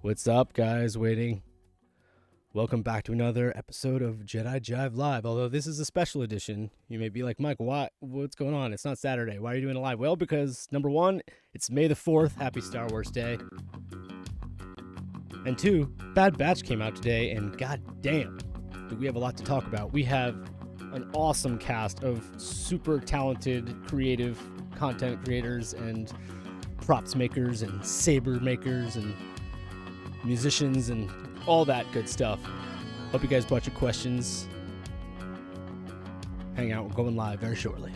What's up, guys? Waiting. Welcome back to another episode of Jedi Jive Live. Although this is a special edition, you may be like, Mike, what's going on? It's not Saturday. Why are you doing it live? Well, because number one, it's May the 4th. Happy Star Wars Day. And two, Bad Batch came out today, and goddamn, do we have a lot to talk about. We have an awesome cast of super talented, creative content creators and props makers and saber makers and musicians and all that good stuff. Hope you guys brought your questions. Hang out. We're going live very shortly.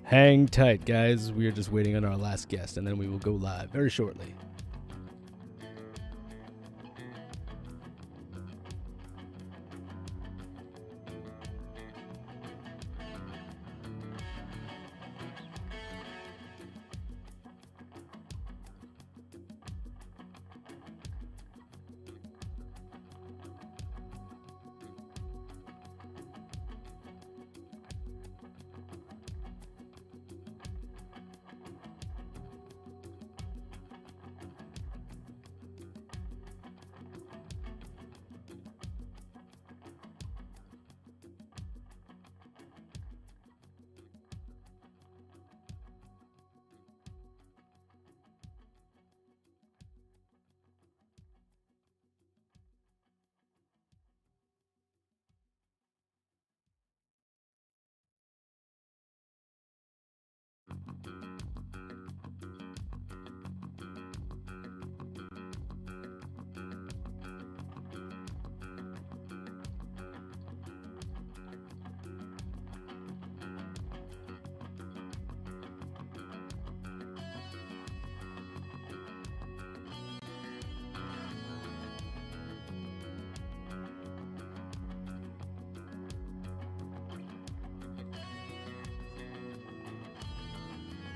Hang tight, guys. We are just waiting on our last guest, and then we will go live very shortly.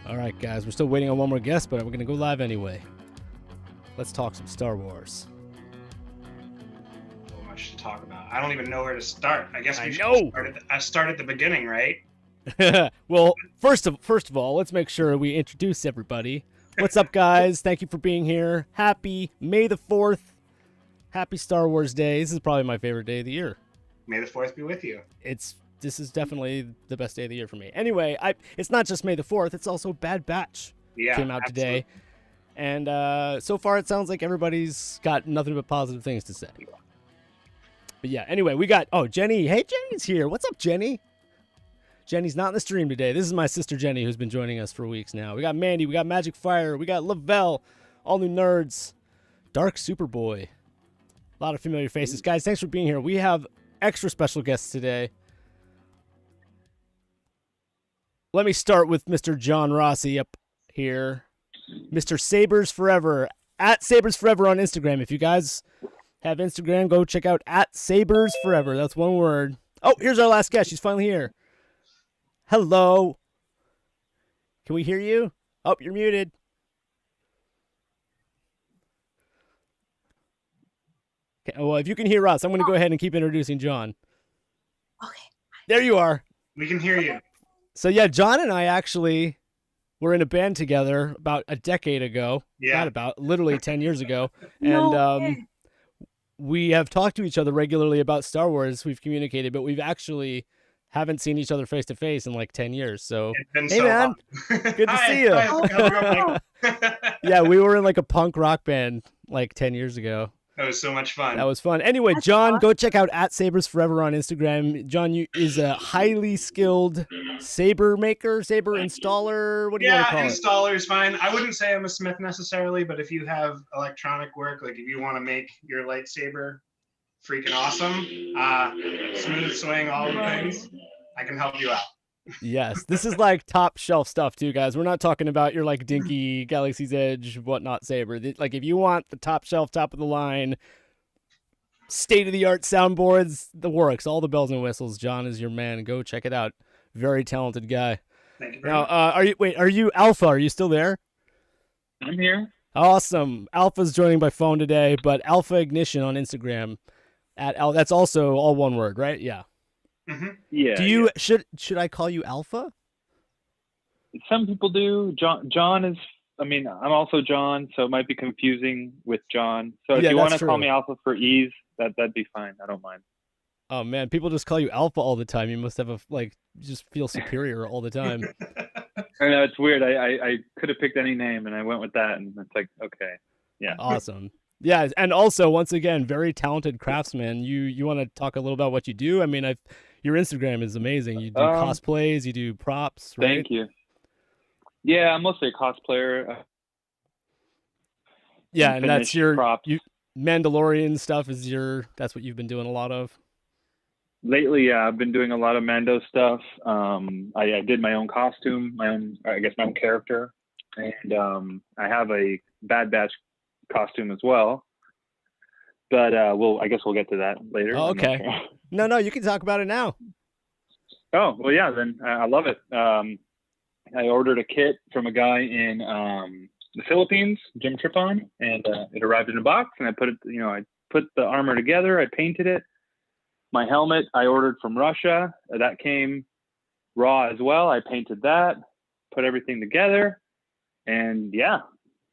All right, guys, we're still waiting on one more guest, but we're going to go live anyway. Let's talk some Star Wars. So much to talk about. I don't even know where to start. I guess we should start at the beginning, right? Well, first of all, let's make sure we introduce everybody. What's up, guys? Thank you for being here. Happy May the 4th. Happy Star Wars Day. This is probably my favorite day of the year. May the 4th be with you. This is definitely the best day of the year for me. Anyway, it's not just May the 4th, it's also Bad Batch. Came out today. And so far it sounds like everybody's got nothing but positive things to say. But yeah, anyway, we got Jenny. Hey, Jenny's here. What's up, Jenny? Jenny's not in the stream today. This is my sister Jenny, who's been joining us for weeks now. We got Mandy, we got Magic Fire, we got Lavelle, all new nerds, Dark Superboy. A lot of familiar faces. Guys, thanks for being here. We have extra special guests today. Let me start with Mr. John Rossi up here. Mr. Sabers Forever. At Sabers Forever on Instagram. If you guys have Instagram, go check out at Sabers Forever. That's one word. Oh, here's our last guest. She's finally here. Hello. Can we hear you? Oh, you're muted. Okay, well, if you can hear us, I'm going to go ahead and keep introducing John. Okay. There you are. We can hear you. So, yeah, John and I actually were in a band together about a decade ago. Yeah. Not about, literally 10 years ago. And we have talked to each other regularly about Star Wars. We've communicated, but we've actually haven't seen each other face to face in like 10 years. So, hey, man, good to see you. Yeah, we were in like a punk rock band like 10 years ago. That was so much fun. That was fun. Anyway, John, go check out at Sabers Forever on Instagram. John is a highly skilled saber maker, saber installer. What do you want to call it? Yeah, installer is fine. I wouldn't say I'm a smith necessarily, but if you have electronic work, like if you want to make your lightsaber freaking awesome, smooth swing, all the things, I can help you out. Yes, this is like top shelf stuff too, guys. We're not talking about your like dinky Galaxy's Edge whatnot saber. Like if you want the top shelf, top of the line, state of the art soundboards, the works, all the bells and whistles. John is your man. Go check it out. Very talented guy. Thank you very much. Are you Alpha? Are you still there? I'm here. Awesome. Alpha's joining by phone today, but Alpha Ignition on Instagram that's also all one word, right? Yeah. Mm-hmm. Yeah. Do you should I call you Alpha? Some people do. John is. I mean, I'm also John, so it might be confusing with John. So if you want to call me Alpha for ease, that'd be fine. I don't mind. Oh man, people just call you Alpha all the time. You must have you just feel superior all the time. I know it's weird. I could have picked any name and I went with that, and it's like okay, yeah. Awesome. Yeah, and also once again, very talented craftsman. You want to talk a little about what you do? I mean, your Instagram is amazing. You do cosplays, you do props, right? Thank you. Yeah, I'm mostly a cosplayer. Yeah, and that's your props. Mandalorian stuff that's what you've been doing a lot of. Lately, yeah, I've been doing a lot of Mando stuff. I did my own costume, my own character, and I have a Bad Batch costume as well. But I guess we'll get to that later. Oh, okay. No, you can talk about it now. Oh, well, yeah, then I love it. I ordered a kit from a guy in the Philippines, Jim Tripon, and it arrived in a box, and I put the armor together, I painted it. My helmet I ordered from Russia. That came raw as well. I painted that, put everything together, and yeah,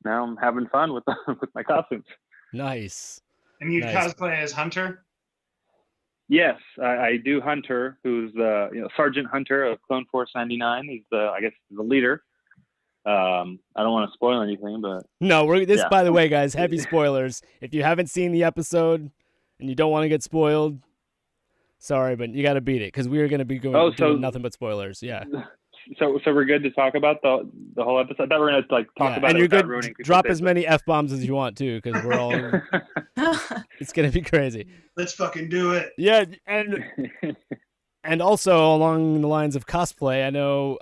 now I'm having fun with with my costumes. Nice. And you cosplay as Hunter? Yes, I do Hunter, who's the Sergeant Hunter of Clone Force 99. He's the leader. I don't want to spoil anything, but no, by the way, guys, heavy spoilers. If you haven't seen the episode and you don't want to get spoiled, sorry, but you got to beat it because we are going to be doing nothing but spoilers. Yeah. So we're good to talk about the whole episode. I thought we're going to talk about and it you're good. ruining Drop as many F-bombs as you want to, because we're all. It's going to be crazy. Let's fucking do it. Yeah, and also along the lines of cosplay, I know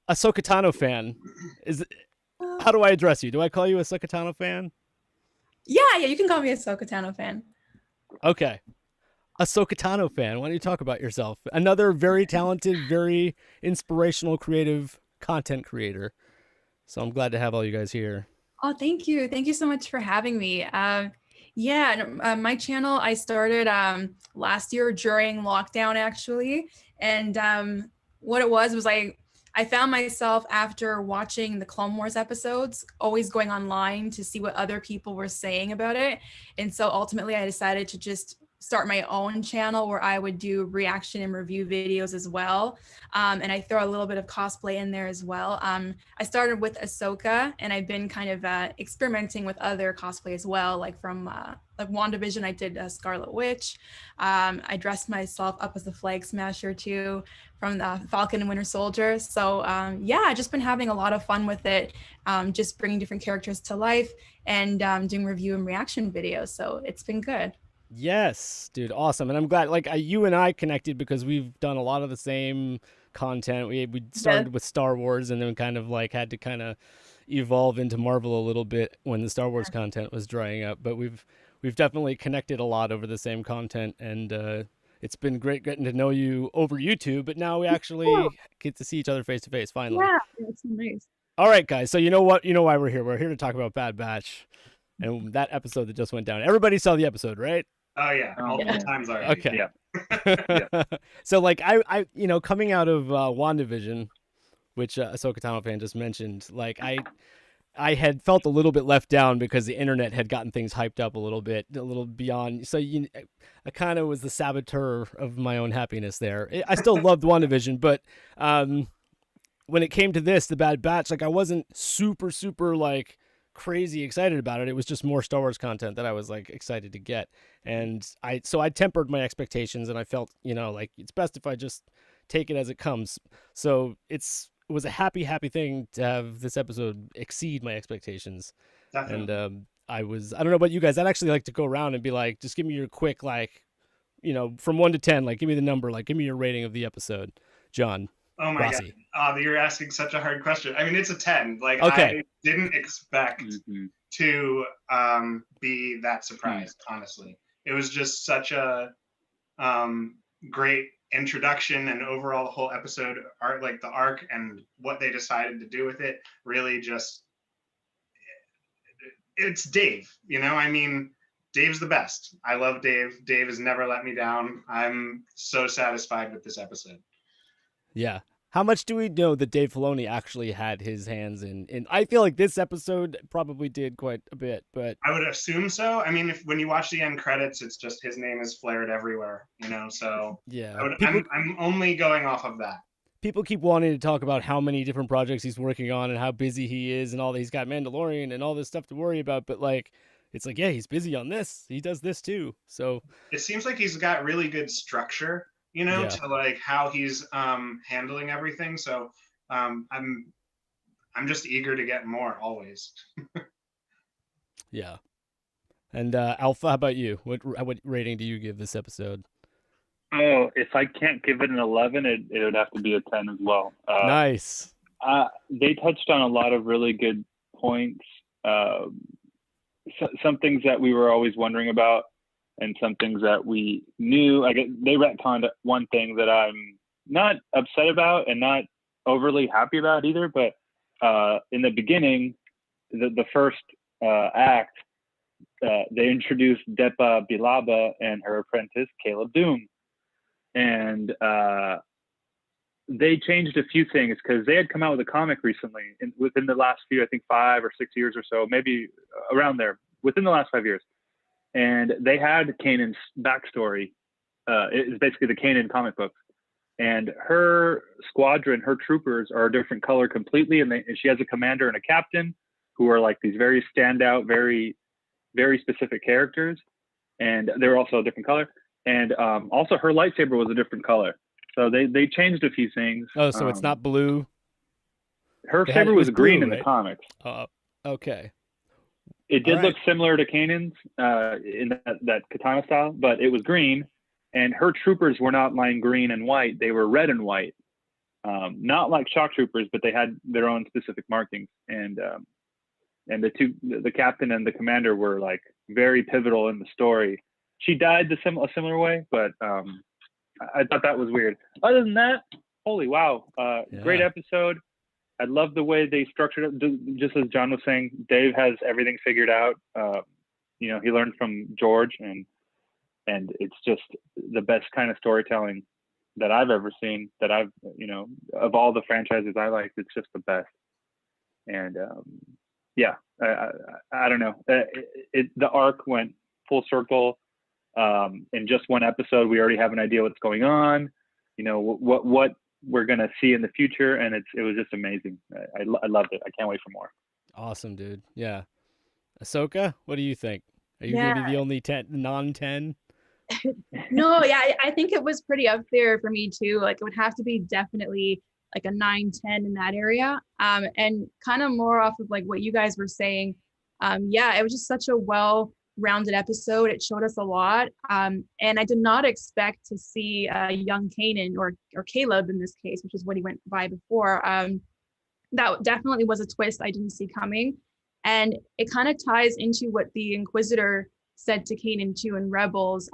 Ahsoka Tano fan. How do I address you? Do I call you a Ahsoka Tano fan? Yeah, you can call me a Ahsoka Tano fan. Okay. Ahsoka Tano fan. Why don't you talk about yourself? Another very talented, very inspirational, creative content creator. So I'm glad to have all you guys here. Oh, thank you. Thank you so much for having me. My channel I started last year during lockdown, actually. And what it was I found myself after watching the Clone Wars episodes, always going online to see what other people were saying about it. And so ultimately I decided to just start my own channel where I would do reaction and review videos as well. And I throw a little bit of cosplay in there as well. I started with Ahsoka, and I've been kind of experimenting with other cosplay as well, like from like WandaVision, I did Scarlet Witch. I dressed myself up as a flag smasher too from the Falcon and Winter Soldier. So I've just been having a lot of fun with it, just bringing different characters to life and doing review and reaction videos. So it's been good. Yes, dude, awesome. And I'm glad you and I connected because we've done a lot of the same content. We started with Star Wars and then kind of like had to kind of evolve into Marvel a little bit when the Star Wars content was drying up, but we've definitely connected a lot over the same content, and it's been great getting to know you over YouTube, but now we actually get to see each other face to face finally. Yeah, it's nice. All right, guys. So you know what? You know why we're here. We're here to talk about Bad Batch and that episode that just went down. Everybody saw the episode, right? Oh yeah, multiple times already. Okay. Yeah. So like I coming out of WandaVision, which Ahsoka Tano fan just mentioned, like I had felt a little bit left down because the internet had gotten things hyped up a little beyond. So I kind of was the saboteur of my own happiness there. I still loved WandaVision, but when it came to this, the Bad Batch, like I wasn't super like crazy excited about it. It was just more Star Wars content that I was like excited to get. And I tempered my expectations, and I felt, like it's best if I just take it as it comes. So it was a happy thing to have this episode exceed my expectations. Definitely. And I don't know about you guys, I'd actually like to go around and be like, just give me your quick, like, from 1 to 10, like give me the number, like give me your rating of the episode. John. Oh my Rossi. God. You're asking such a hard question. I mean, it's a 10. Like, okay. I didn't expect to be that surprised, honestly. It was just such a great introduction, and overall the whole episode art, like the arc and what they decided to do with it, really just, it's Dave, I mean, Dave's the best. I love Dave. Dave has never let me down. I'm so satisfied with this episode. Yeah. How much do we know that Dave Filoni actually had his hands in? And I feel like this episode probably did quite a bit, but I would assume so. I mean, when you watch the end credits, it's just his name is flared everywhere, so yeah, I'm only going off of that. People keep wanting to talk about how many different projects he's working on and how busy he is and all that. He's got Mandalorian and all this stuff to worry about, but like, it's like, yeah, he's busy on this. He does this too. So it seems like he's got really good structure, to like how he's handling everything. So I'm just eager to get more always. Yeah. And Alpha, how about you? What rating do you give this episode? Oh, if I can't give it an 11, it would have to be a 10 as well. Nice. They touched on a lot of really good points. Some things that we were always wondering about, and some things that we knew. They retconned one thing that I'm not upset about and not overly happy about either. But in the beginning, the first act, they introduced Depa Bilaba and her apprentice Caleb Doom, and they changed a few things because they had come out with a comic recently within the last few, I think 5 or 6 years or so, maybe around there, within the last 5 years. And they had Kanan's backstory. It's basically the Kanan comic books. And her squadron, her troopers are a different color completely. And she has a commander and a captain who are like these very standout, very, very specific characters. And they're also a different color. And also her lightsaber was a different color. So they changed a few things. Oh, so it's not blue? Her saber was green blue, in the comics. Okay. It did look similar to Kanan's in that katana style, but it was green. And her troopers were not lined green and white. They were red and white. Not like shock troopers, but they had their own specific markings. And the captain and the commander were like very pivotal in the story. She died a similar way, but I thought that was weird. Other than that, holy wow. Great episode. I love the way they structured it. Just as John was saying, Dave has everything figured out. You know, he learned from George, and it's just the best kind of storytelling that I've ever seen. That I've, you know, of all the franchises I like, it's just the best. And yeah, I don't know. The arc went full circle. In just one episode, we already have an idea what's going on. You know, what we're gonna see in the future, and it was just amazing. I loved it. I can't wait for more. Awesome, dude. Yeah. Ahsoka, what do you think? Are you Yeah. gonna be the only non-10? No, yeah, I think it was pretty up there for me too. Like it would have to be definitely like a 9-10 in that area. And kind of more off of like what you guys were saying. Yeah, it was just such a well-rounded episode. It showed us a lot. And I did not expect to see young Kanan or Caleb in this case, which is what he went by before. That definitely was a twist I didn't see coming. And it kind of ties into what the Inquisitor said to Kanan too in Rebels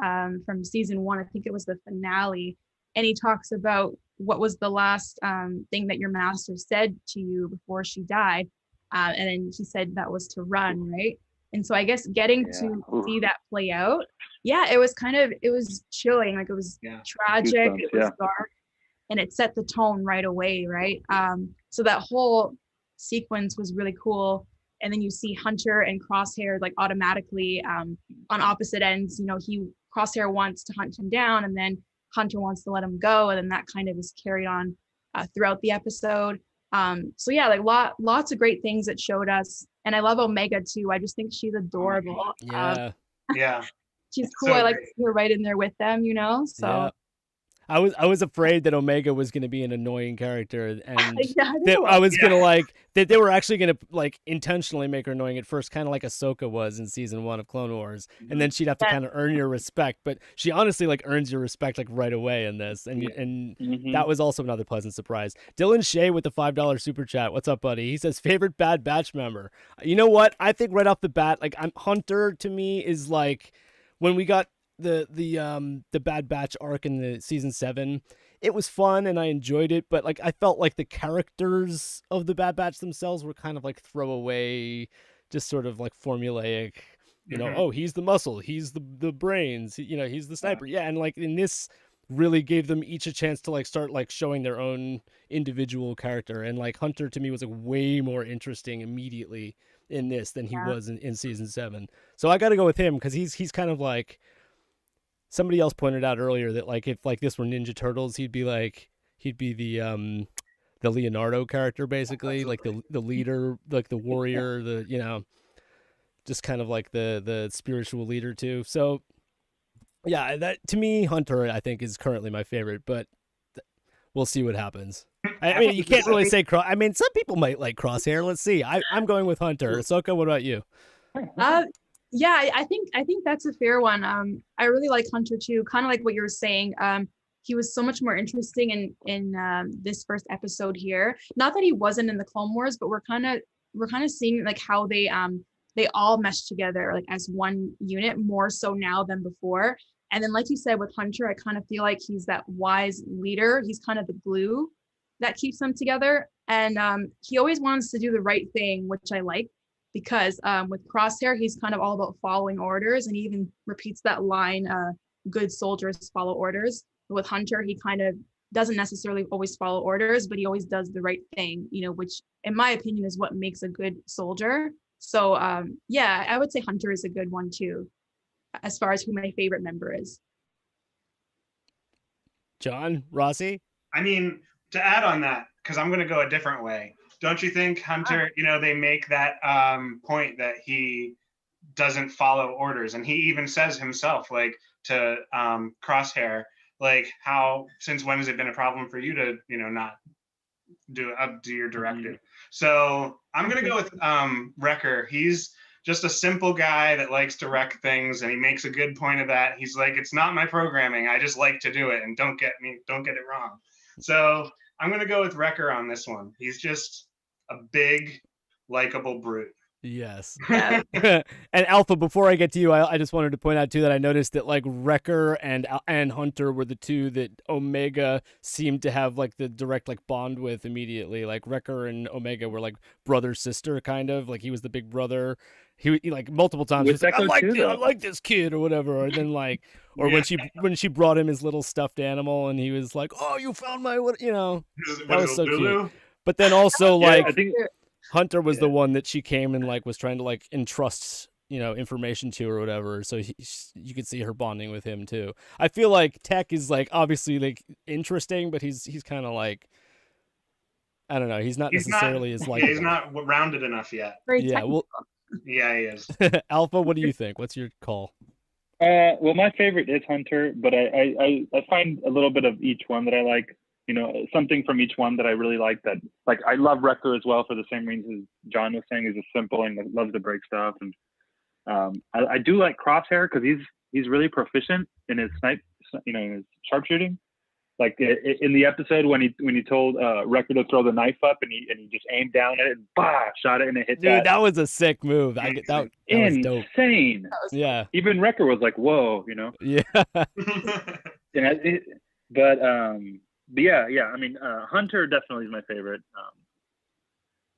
from season 1. I think it was the finale. And he talks about what was the last thing that your master said to you before she died. And then he said that was to run, right? And so I guess getting to see that play out, yeah, it was chilling. Like it was tragic, it was dark, and it set the tone right away, right? So that whole sequence was really cool. And then you see Hunter and Crosshair like automatically on opposite ends. You know, Crosshair wants to hunt him down, and then Hunter wants to let him go, and then that kind of is carried on throughout the episode. So yeah, like lots of great things that showed us, and I love Omega too. I just think she's adorable. Yeah. Yeah. She's cool. So I like great. to see her right in there with them, you know. So. Yeah. I was afraid that Omega was going to be an annoying character, and Yeah, that I was gonna like that they were actually gonna like intentionally make her annoying at first, kind of like Ahsoka was in season 1 of Clone Wars, and then she'd have to kind of earn your respect. But she honestly like earns your respect like right away in this, and that was also another pleasant surprise. Dylan Shea with the $5 super chat. What's up, buddy? He says favorite Bad Batch member. You know what? I think right off the bat, like Hunter to me is like when we got the Bad Batch arc in the season 7, it was fun and I enjoyed it, but like I felt like the characters of the Bad Batch themselves were kind of like throwaway, just sort of like formulaic, you know. Oh, he's the muscle, he's the brains, you know, he's the sniper. Yeah, and like in this really gave them each a chance to like start like showing their own individual character, and like Hunter to me was like way more interesting immediately in this than he was in season 7. So I got to go with him because he's kind of like, somebody else pointed out earlier that like if like this were Ninja Turtles, he'd be the Leonardo character basically. Absolutely. Like the leader, like the warrior, the, you know, just kind of like the spiritual leader too. So yeah, that to me Hunter I think is currently my favorite, but we'll see what happens. I mean, you can't really say I mean, some people might like Crosshair. Let's see. I'm going with Hunter. Ahsoka, what about you? Yeah, I think that's a fair one. I really like Hunter too. Kind of like what you were saying. He was so much more interesting in this first episode here. Not that he wasn't in the Clone Wars, but we're kind of seeing like how they all mesh together like as one unit more so now than before. And then like you said with Hunter, I kind of feel like he's that wise leader. He's kind of the glue that keeps them together. And he always wants to do the right thing, which I like. Because with Crosshair, he's kind of all about following orders, and he even repeats that line, good soldiers follow orders. But with Hunter, he kind of doesn't necessarily always follow orders, but he always does the right thing, you know, which in my opinion is what makes a good soldier. So yeah, I would say Hunter is a good one too, as far as who my favorite member is. John, Rossi? I mean, to add on that, because I'm going to go a different way. Don't you think Hunter, you know, they make that point that he doesn't follow orders, and he even says himself, like to Crosshair, like how, since when has it been a problem for you to, you know, not do your directive? So I'm going to go with Wrecker. He's just a simple guy that likes to wreck things, and he makes a good point of that. He's like, it's not my programming. I just like to do it, and don't get it wrong. So I'm going to go with Wrecker on this one. He's just a big, likable brute. Yes. Yeah. And Alpha, before I get to you, I just wanted to point out too that I noticed that like Wrecker and Hunter were the two that Omega seemed to have like the direct like bond with immediately. Like Wrecker and Omega were like brother sister kind of, like he was the big brother. He like multiple times With was like, Echo too, I though. like this kid or whatever. And then like, or Yeah. when she brought him his little stuffed animal and he was like, oh, you found my what, you know, that was so cute. Lulu? But then also Yeah, like I think Hunter was Yeah. the one that she came and like was trying to like entrust, you know, information to or whatever. So you could see her bonding with him too. I feel like Tech is like obviously like interesting, but he's kind of like, I don't know. He's not necessarily as Yeah, likable. he's not rounded enough yet. Very Yeah. technical. Well, Yeah, he is. Alpha, what do you think? What's your call? well, my favorite is Hunter, but I find a little bit of each one that I like. You know, something from each one that I really like. That like I love Wrecker as well for the same reasons John was saying. He's just simple and loves to break stuff. And I do like Crosshair because he's really proficient in his in his sharpshooting. Like in the episode when he told Wrecker to throw the knife up and he just aimed down at it, and bah, shot it and it hit Dude, that was a sick move. That was dope. insane. Yeah. Even Wrecker was like, whoa, you know. Yeah. But yeah. I mean, Hunter definitely is my favorite.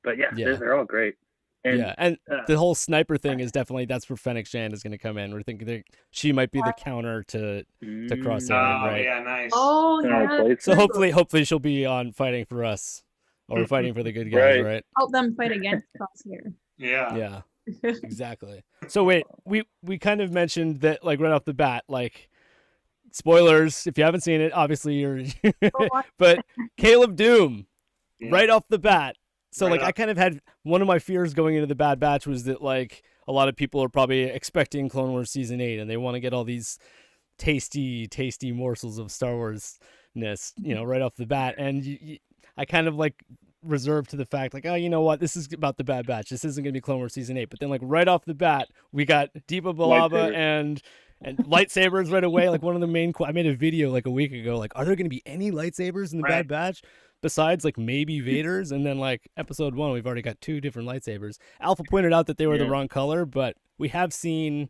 But yeah, Yeah. they're all great. And, yeah, and the whole sniper thing is definitely that's where Fennec Shand is going to come in. We're thinking that she might be the counter to Crosshair, Oh, right? yeah, nice. Oh, yeah. So hopefully she'll be on fighting for us or fighting for the good guys, right? Help them fight against Crosshair. Yeah. Yeah, exactly. So wait, we kind of mentioned that like right off the bat, like spoilers if you haven't seen it, obviously you're, but Caleb Doom, Yeah. right off the bat. So Right like up. I kind of had one of my fears going into the Bad Batch was that like a lot of people are probably expecting Clone Wars season 8 and they want to get all these tasty morsels of Star Wars-ness, you know, right off the bat. And I kind of like reserved to the fact like, oh, you know what, this is about the Bad Batch. This isn't gonna be Clone Wars season 8. But then like right off the bat, we got Deepa Balaba and lightsabers right away. Like one of the main I made a video like a week ago. Like, are there gonna be any lightsabers in the Bad Batch? Besides like maybe Vader's, and then like episode 1 we've already got 2 different lightsabers. Alpha pointed out that they were the wrong color, but we have seen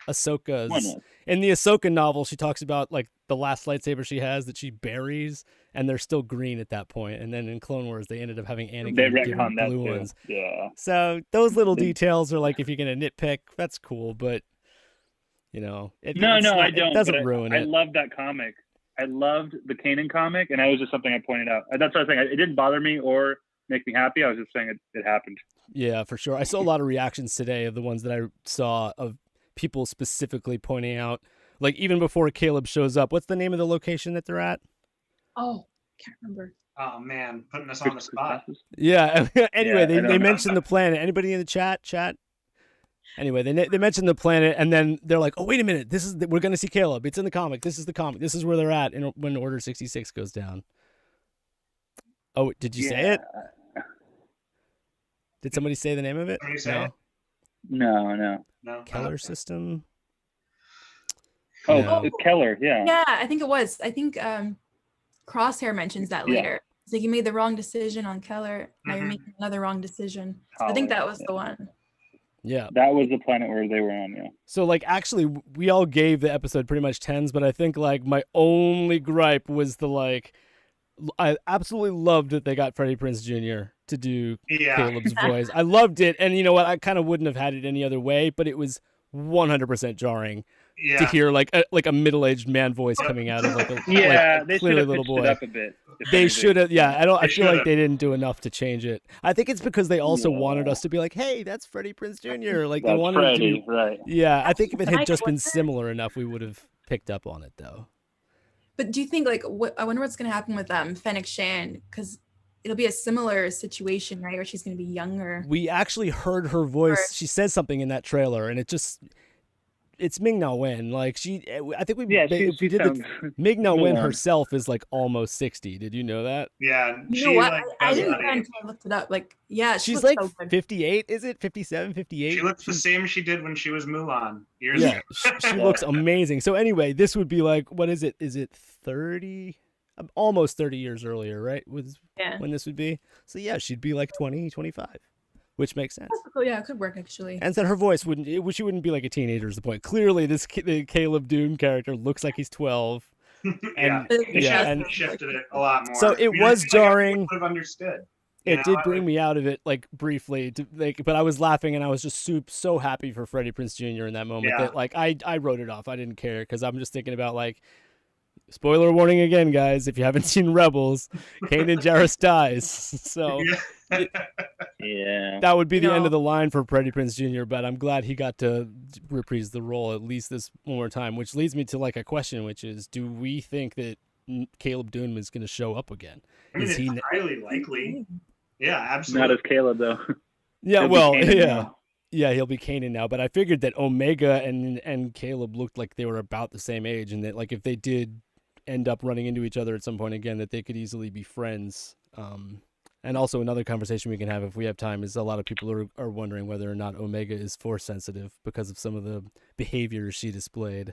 Ahsoka's in the Ahsoka novel. She talks about like the last lightsaber she has that she buries, and they're still green at that point. And then in Clone Wars they ended up having Anakin given blue ones. Yeah. So those little details are like, if you're gonna nitpick, that's cool, but you know, I don't. It doesn't ruin it. I love that comic. I loved the Kanan comic, and that was just something I pointed out. That's what I was saying. It didn't bother me or make me happy. I was just saying it happened. Yeah, for sure. I saw a lot of reactions today of the ones that I saw of people specifically pointing out, like even before Caleb shows up, what's the name of the location that they're at? Oh, can't remember. Oh man, putting us on the spot. Yeah. Anyway, Yeah, they mentioned the planet. Anybody in the chat? Anyway, they mentioned the planet, and then they're like, "Oh, wait a minute! We're gonna see Caleb. It's in the comic. This is the comic. This is where they're at when Order 66 goes down." Oh, did you say it? Did somebody say the name of it? Somebody say it? No. Keller system. Oh, No. Keller. Yeah. Yeah, I think it was. I think Crosshair mentions that later. It's like, you made the wrong decision on Keller. Now you're making another wrong decision. So I think that was the one. Yeah. That was the planet where they were on, yeah. So, like, actually, we all gave the episode pretty much 10s, but I think, like, my only gripe was I absolutely loved that they got Freddie Prinze Jr. to do Caleb's voice. I loved it, and you know what? I kind of wouldn't have had it any other way, but it was 100% jarring to hear, like a middle-aged man voice coming out of, like, they clearly little pitched boy. it up a bit. They should have, I feel like they didn't do enough to change it. I think it's because they also wanted us to be like, hey, that's Freddie Prinze Jr. Like, they wanted Freddie, to, right? Yeah, I think if it had just been similar enough, we would have picked up on it, though. But do you think, like, I wonder what's going to happen with Fennec Shand? Because it'll be a similar situation, right? Where she's going to be younger. We actually heard her voice. She says something in that trailer, and it's Ming Na Wen. Like I think Ming Na Wen herself is like almost 60. Did you know that? Yeah. You know what? I didn't until I looked it up. Like, yeah, she's like so 58. Is it 57, 58? She looks the same she did when she was Mulan years ago. She looks amazing. So anyway, this would be like, what is it? Is it 30? Almost 30 years earlier, right? When this would be. So yeah, she'd be like 20, 25. which makes sense. Oh yeah, it could work actually. And then her voice she wouldn't be like a teenager is the point. Clearly, the Caleb Dune character looks like he's 12. Yeah, And they and shifted it a lot more. so it I was feel like jarring. I would have understood. It did bring me out of it, like briefly, but I was laughing and I was just so happy for Freddie Prinze Jr. in that moment that like I wrote it off. I didn't care because I'm just thinking about like, spoiler warning again, guys. If you haven't seen Rebels, Kanan Jarrus dies, so Yeah, that would be the end of the line for Freddie Prinze Jr. But I'm glad he got to reprise the role at least this one more time, which leads me to like a question, which is, do we think that Caleb Dune is going to show up again? I mean, Is he it's highly likely. Yeah, absolutely. not as Caleb though. Yeah, He'll be well, Kanan yeah. now. Yeah, he'll be Kanan now, but I figured that Omega and Caleb looked like they were about the same age, and that like if they did end up running into each other at some point again, that they could easily be friends. And also another conversation we can have if we have time is a lot of people are wondering whether or not Omega is force sensitive because of some of the behaviors she displayed,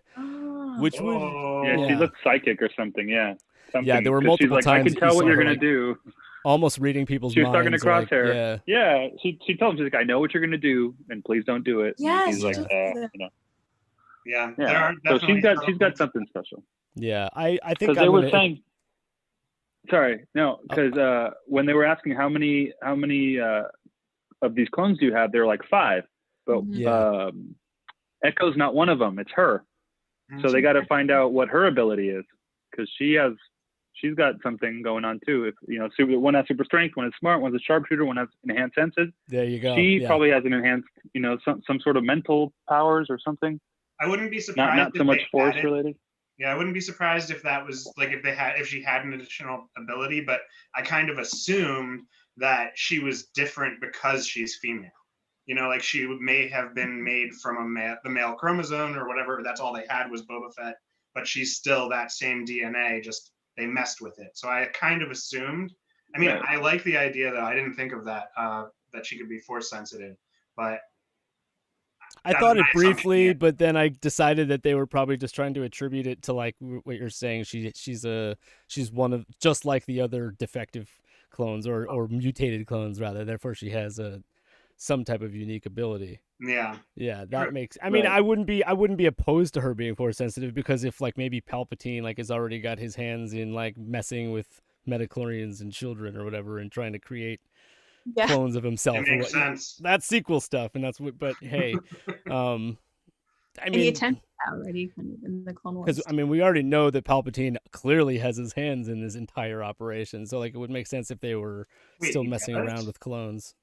which would Yeah, she looked psychic or something. Yeah, something. Yeah, there were 'Cause multiple she's like, times I can tell you what saw you're her, gonna like, do. almost reading people's She was talking to minds. Like, Crosshair. Yeah, she told him, she's like, I know what you're gonna do, and please don't do it. Yes, And he's like, yeah. you know. Yeah, Yeah. there are So definitely she's got something special. Yeah, I think Because they were saying. Sorry, no, because when they were asking how many of these clones do you have, they're like 5, but Yeah. Echo's not one of them. It's her. So they got to find out what her ability is, because she's got something going on too. If one has super strength, one is smart, one's a sharpshooter, one has enhanced senses. There you go. She probably has an enhanced, some sort of mental powers or something. I wouldn't be surprised. Not so much force related. Yeah, I wouldn't be surprised if that was like if she had an additional ability, but I kind of assumed that she was different because she's female. Like she may have been made from the male chromosome or whatever. That's all they had was Boba Fett, but she's still that same DNA. Just they messed with it. So I kind of assumed. I mean, I like the idea though. I didn't think of that that she could be force sensitive, but. I thought it briefly, but then I decided that they were probably just trying to attribute it to like what you're saying. She's one of just like the other defective clones or mutated clones rather. Therefore, she has some type of unique ability. Yeah. Yeah, that makes. I mean, I wouldn't be opposed to her being force sensitive because if like maybe Palpatine like has already got his hands in like messing with metachlorians and children or whatever and trying to create. Clones of himself. It makes sense. That's sequel stuff, and that's what. But hey, I mean, he attempted that already in the Clone Wars. Because I mean, we already know that Palpatine clearly has his hands in this entire operation, so like it would make sense if they were still messing around with clones.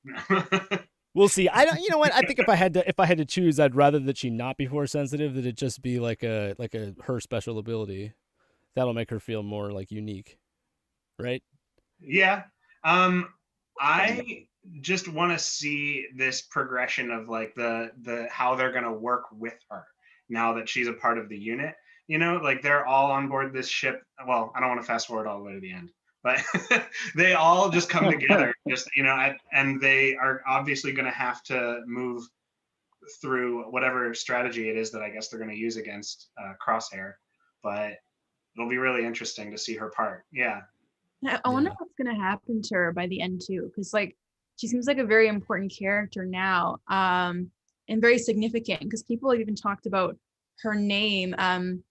We'll see. I don't. You know what? I think if I had to choose, I'd rather that she not be force sensitive, that it just be like a her special ability. That'll make her feel more like unique, right? Yeah. I just want to see this progression of like the how they're going to work with her now that she's a part of the unit. Like they're all on board this ship. Well, I don't want to fast forward all the way to the end, but they all just come together, and they are obviously going to have to move through whatever strategy it is that I guess they're going to use against Crosshair. But it'll be really interesting to see her part. Yeah. I wonder what's going to happen to her by the end too, because like she seems like a very important character now, and very significant, because people have even talked about her name and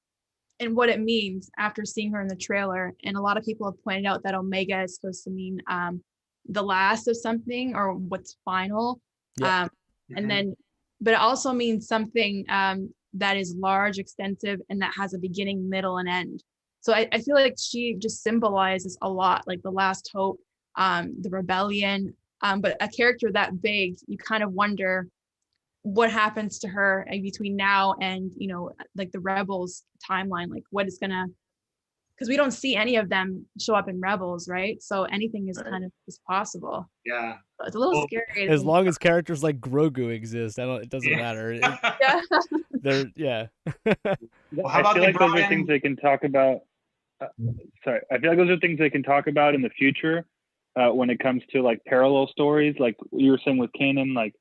what it means after seeing her in the trailer, and a lot of people have pointed out that Omega is supposed to mean the last of something or what's final, and then but it also means something that is large, extensive, and that has a beginning, middle, and end. So I feel like she just symbolizes a lot, like the last hope, the rebellion, but a character that big, you kind of wonder what happens to her between now and, like the Rebels timeline, like what is gonna, because we don't see any of them show up in Rebels, right? So anything is kind of is possible. Yeah. So it's a little scary. As long as characters like Grogu exist, it doesn't matter. Yeah. Well, I feel like those are things they can talk about. I feel like those are things they can talk about in the future when it comes to like parallel stories, like you were saying with Kanan, like,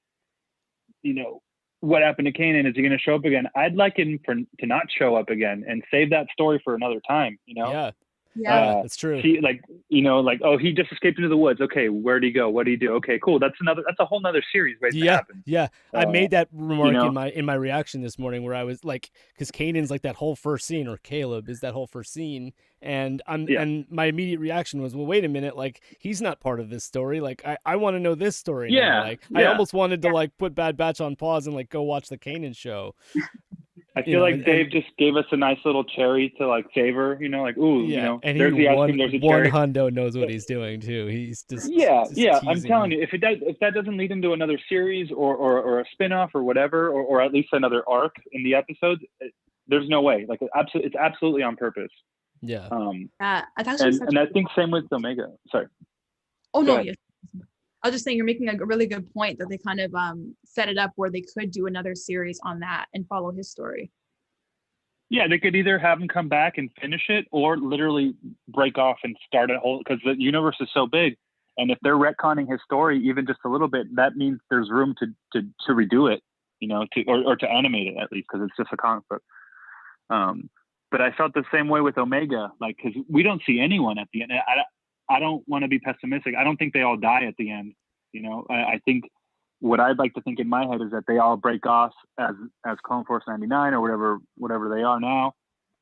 what happened to Kanan? Is he going to show up again? I'd like him to not show up again and save that story for another time, Yeah. Yeah. That's true. See, like, like, oh, he just escaped into the woods. Okay, where'd he go? What did he do? Okay, cool. That's a whole nother series waiting to happen. Yeah. I made that remark know? in my reaction this morning where I was like, because Kanan's like that whole first scene, or Caleb is that whole first scene, and and my immediate reaction was, well, wait a minute, like he's not part of this story. Like I want to know this story now. Like I almost wanted to like put Bad Batch on pause and like go watch the Kanan show. I feel like Dave just gave us a nice little cherry to like savor, like, ooh, and there's the ice cream, there's a cherry. Hundo knows what he's doing too. He's just I'm telling you, if that doesn't lead into another series or a spin-off or whatever, or at least another arc in the episodes, there's no way. Like it's absolutely on purpose. Yeah. I think same with Omega. Sorry. Oh no, yes. I was just saying you're making a really good point that they kind of set it up where they could do another series on that and follow his story. Yeah, they could either have him come back and finish it, or literally break off and start a whole, because the universe is so big, and if they're retconning his story even just a little bit, that means there's room to redo it, or to animate it at least, because it's just a comic book. But I felt the same way with Omega, like, because we don't see anyone at the end. I don't want to be pessimistic. I don't think they all die at the end. I think what I'd like to think in my head is that they all break off as Clone Force 99 or whatever they are now,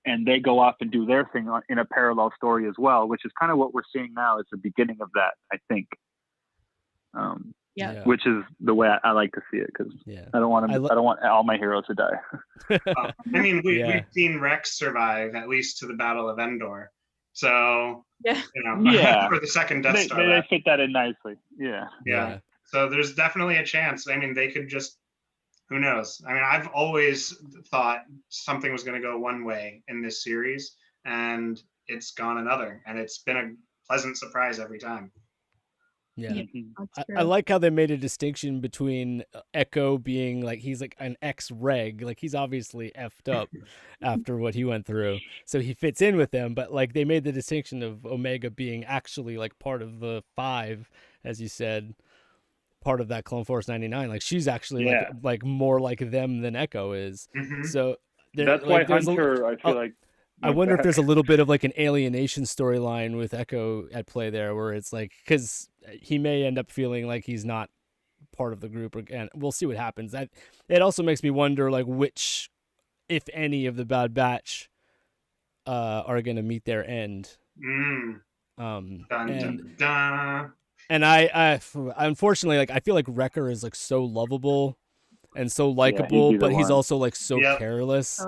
and they go off and do their thing in a parallel story as well, which is kind of what we're seeing now. Is the beginning of that, I think. Which is the way I like to see it, because I don't want all my heroes to die. I mean, we've seen Rex survive at least to the Battle of Endor. So, for the second Death Star. They fit that in nicely. Yeah. So there's definitely a chance. I mean, they could just, who knows? I mean, I've always thought something was going to go one way in this series, and it's gone another. And it's been a pleasant surprise every time. Yeah. I like how they made a distinction between Echo being like, he's like an ex-reg, like he's obviously effed up after what he went through, so he fits in with them, but like they made the distinction of Omega being actually like part of the 5, as you said, part of that Clone Force 99. Like she's actually like more like them than Echo is. So that's why Hunter, I feel like, I wonder if there's a little bit of like an alienation storyline with Echo at play there, where it's like, because he may end up feeling like he's not part of the group again. We'll see what happens. It also makes me wonder, like, which, if any, of the Bad Batch are going to meet their end. Dun, dun, dun. And I unfortunately, like, I feel like Wrecker is like so lovable and so likable, but he's also like so careless.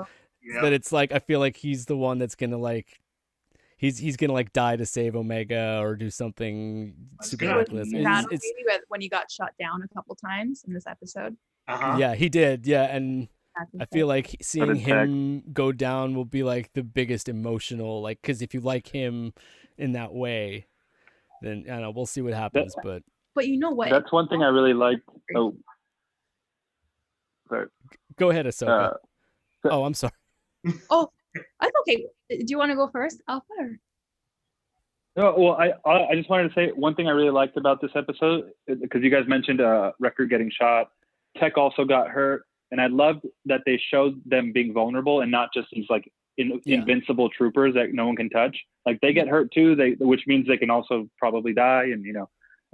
That it's like, I feel like he's the one that's gonna like, he's gonna like die to save Omega or do something super reckless. When he got shot down a couple times in this episode. Yeah, he did. Yeah, and I feel like seeing him go down will be like the biggest emotional, like, because if you like him in that way, then I don't know, we'll see what happens. But you know what? That's one thing I really liked. Oh, sorry. Go ahead, Ahsoka. I'm sorry. Oh, that's okay. Do you want to go first, Alpha? No, well, I just wanted to say one thing I really liked about this episode, because you guys mentioned Wrecker getting shot. Tech also got hurt, and I loved that they showed them being vulnerable and not just these like invincible troopers that no one can touch. Like they get hurt too, which means they can also probably die, and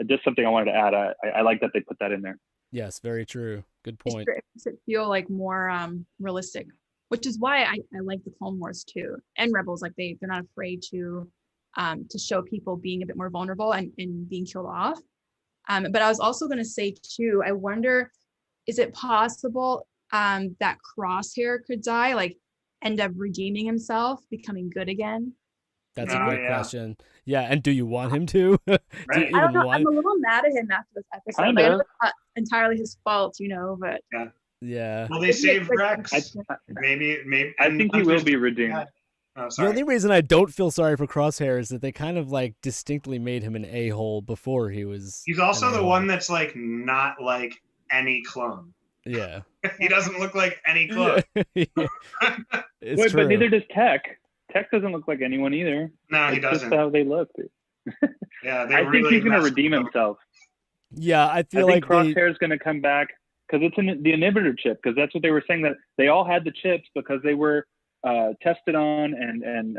just something I wanted to add. I like that they put that in there. Yes, very true. Good point. It makes it feel like more realistic, which is why I like the Clone Wars too, and Rebels. Like they're not afraid to show people being a bit more vulnerable and being killed off. But I was also going to say too, I wonder, is it possible that Crosshair could die, like end up redeeming himself, becoming good again? That's a great question. Yeah, and do you want him to? Right. I don't know. I'm a little mad at him after this episode. I know it's not entirely his fault, but yeah. Will they save Rex? Maybe. I think he will be redeemed. Oh, sorry. The only reason I don't feel sorry for Crosshair is that they kind of like distinctly made him an a-hole before he was. He's also the one that's like not like any clone. Yeah. He doesn't look like any clone. It's Wait, true. but neither does Tech. Tech doesn't look like anyone either. No, he doesn't. That's how they look. Yeah, I think he's going to redeem himself. Yeah, I think Crosshair is going to come back because it's the inhibitor chip. Because that's what they were saying, that they all had the chips because they were tested on and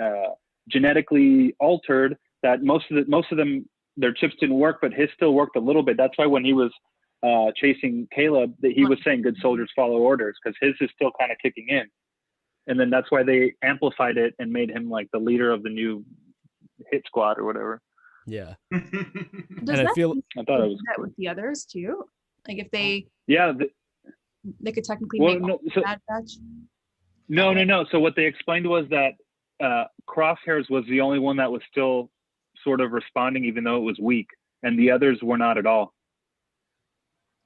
genetically altered that most of them their chips didn't work, but his still worked a little bit. That's why when he was chasing Caleb, that he was saying "Good soldiers follow orders" because his is still kind of kicking in, and then that's why they amplified it and made him like the leader of the new hit squad or whatever. Yeah. Does And that I feel I thought it was that with the others too? Like if they could technically well, make no, a so, bad batch. no. So what they explained was that Crosshairs was the only one that was still sort of responding, even though it was weak, and the others were not at all.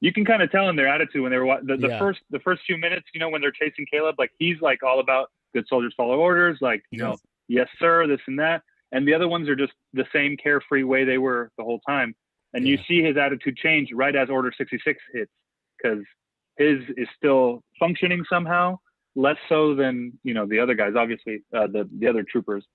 You can kind of tell in their attitude when they were the first few minutes, you know, when they're chasing Caleb, like he's like all about good soldiers follow orders, like, you know, yes sir, this and that. And the other ones are just the same carefree way they were the whole time. And you see his attitude change right as Order 66 hits, because his is still functioning somehow, less so than, you know, the other guys, obviously, the other troopers.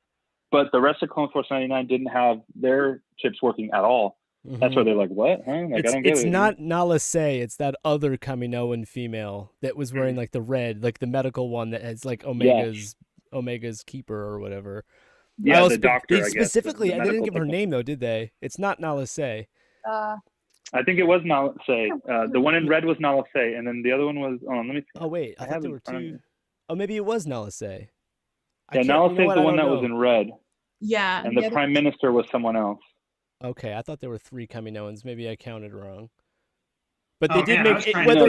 But the rest of Clone Force 99 didn't have their chips working at all. Mm-hmm. That's why they're like, what? Huh? Like, I don't get it. It's not Nala Se, it's that other Kaminoan female that was wearing like the red, like the medical one that has like Omega's keeper or whatever. Yeah, the doctor, I guess. Specifically, the they didn't give her technical. name though, did they? It's not Nala Se. I think it was Nala Se. The one in red was Nala Se, and then the other one was, let me see. Oh wait, I thought there were two. Oh, maybe it was Nala Se. Yeah, Nala Se is the one that was in red. Yeah. And the prime minister was someone else. Okay, I thought there were 3 Kaminoans. Maybe I counted wrong. But they Oh, did man, make it, whether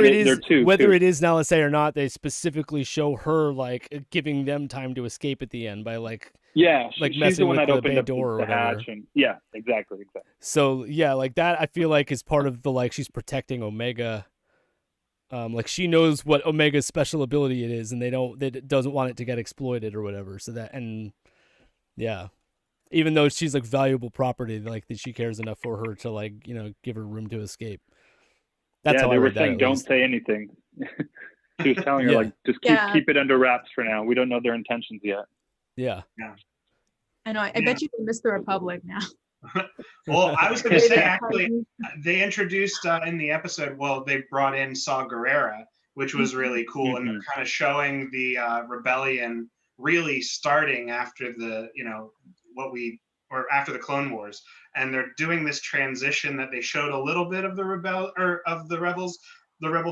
two. it is Nala Se or not, they specifically show her like giving them time to escape at the end by like she's messing the one with that the opened bay up door or the whatever. hatch, and yeah, exactly. So yeah, like that I feel like is part of the like she's protecting Omega. Like she knows what Omega's special ability it is, and they doesn't want it to get exploited or whatever. So that even though she's like valuable property, like that she cares enough for her to like, you know, give her room to escape. That's how they I were read saying that, don't say anything. She was telling her like just keep it under wraps for now. We don't know their intentions yet. Yeah. I know. I bet you can miss the Republic now. Well, I was going to say, actually, they introduced in the episode, they brought in Saw Gerrera, which was really cool, and they're kind of showing the rebellion really starting after the, you know, after the Clone Wars. And they're doing this transition that they showed a little bit of the rebel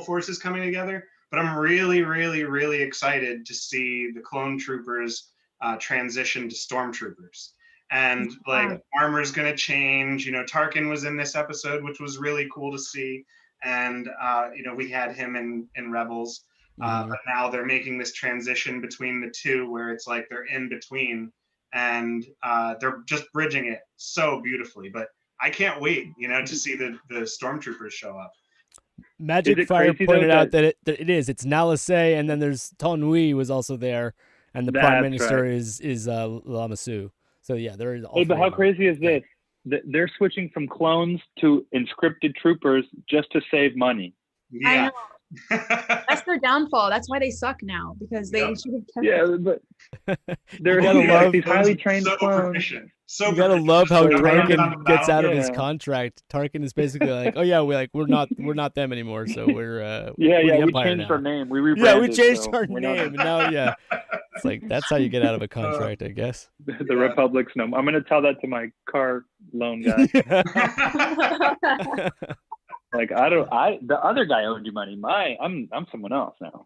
forces coming together. But I'm really, really, really excited to see the clone troopers transition to stormtroopers. And like armor's gonna change. You know, Tarkin was in this episode, which was really cool to see. And you know, we had him in Rebels. But now they're making this transition between the two where it's like they're in between, and they're just bridging it so beautifully. But I can't wait, you know, to see the stormtroopers show up. Magic Fire pointed out that it's Nala Se, and then there's Tonui was also there, and the Prime Minister is Lama Su. So yeah, there is. But how crazy is this? They're switching from clones to inscripted troopers just to save money. Yeah. I know. That's their downfall. That's why they suck now, because they should have kept it. But they're these highly trained clones. You gotta love how Tarkin gets out of his contract. Tarkin is basically like, "Oh yeah, we're not them anymore, so we're we changed our name. We rebranded. Yeah, we changed our name, and now it's like that's how you get out of a contract, I guess. The Republic's no. I'm gonna tell that to my car loan guy. Like the other guy owed you money. I'm someone else now.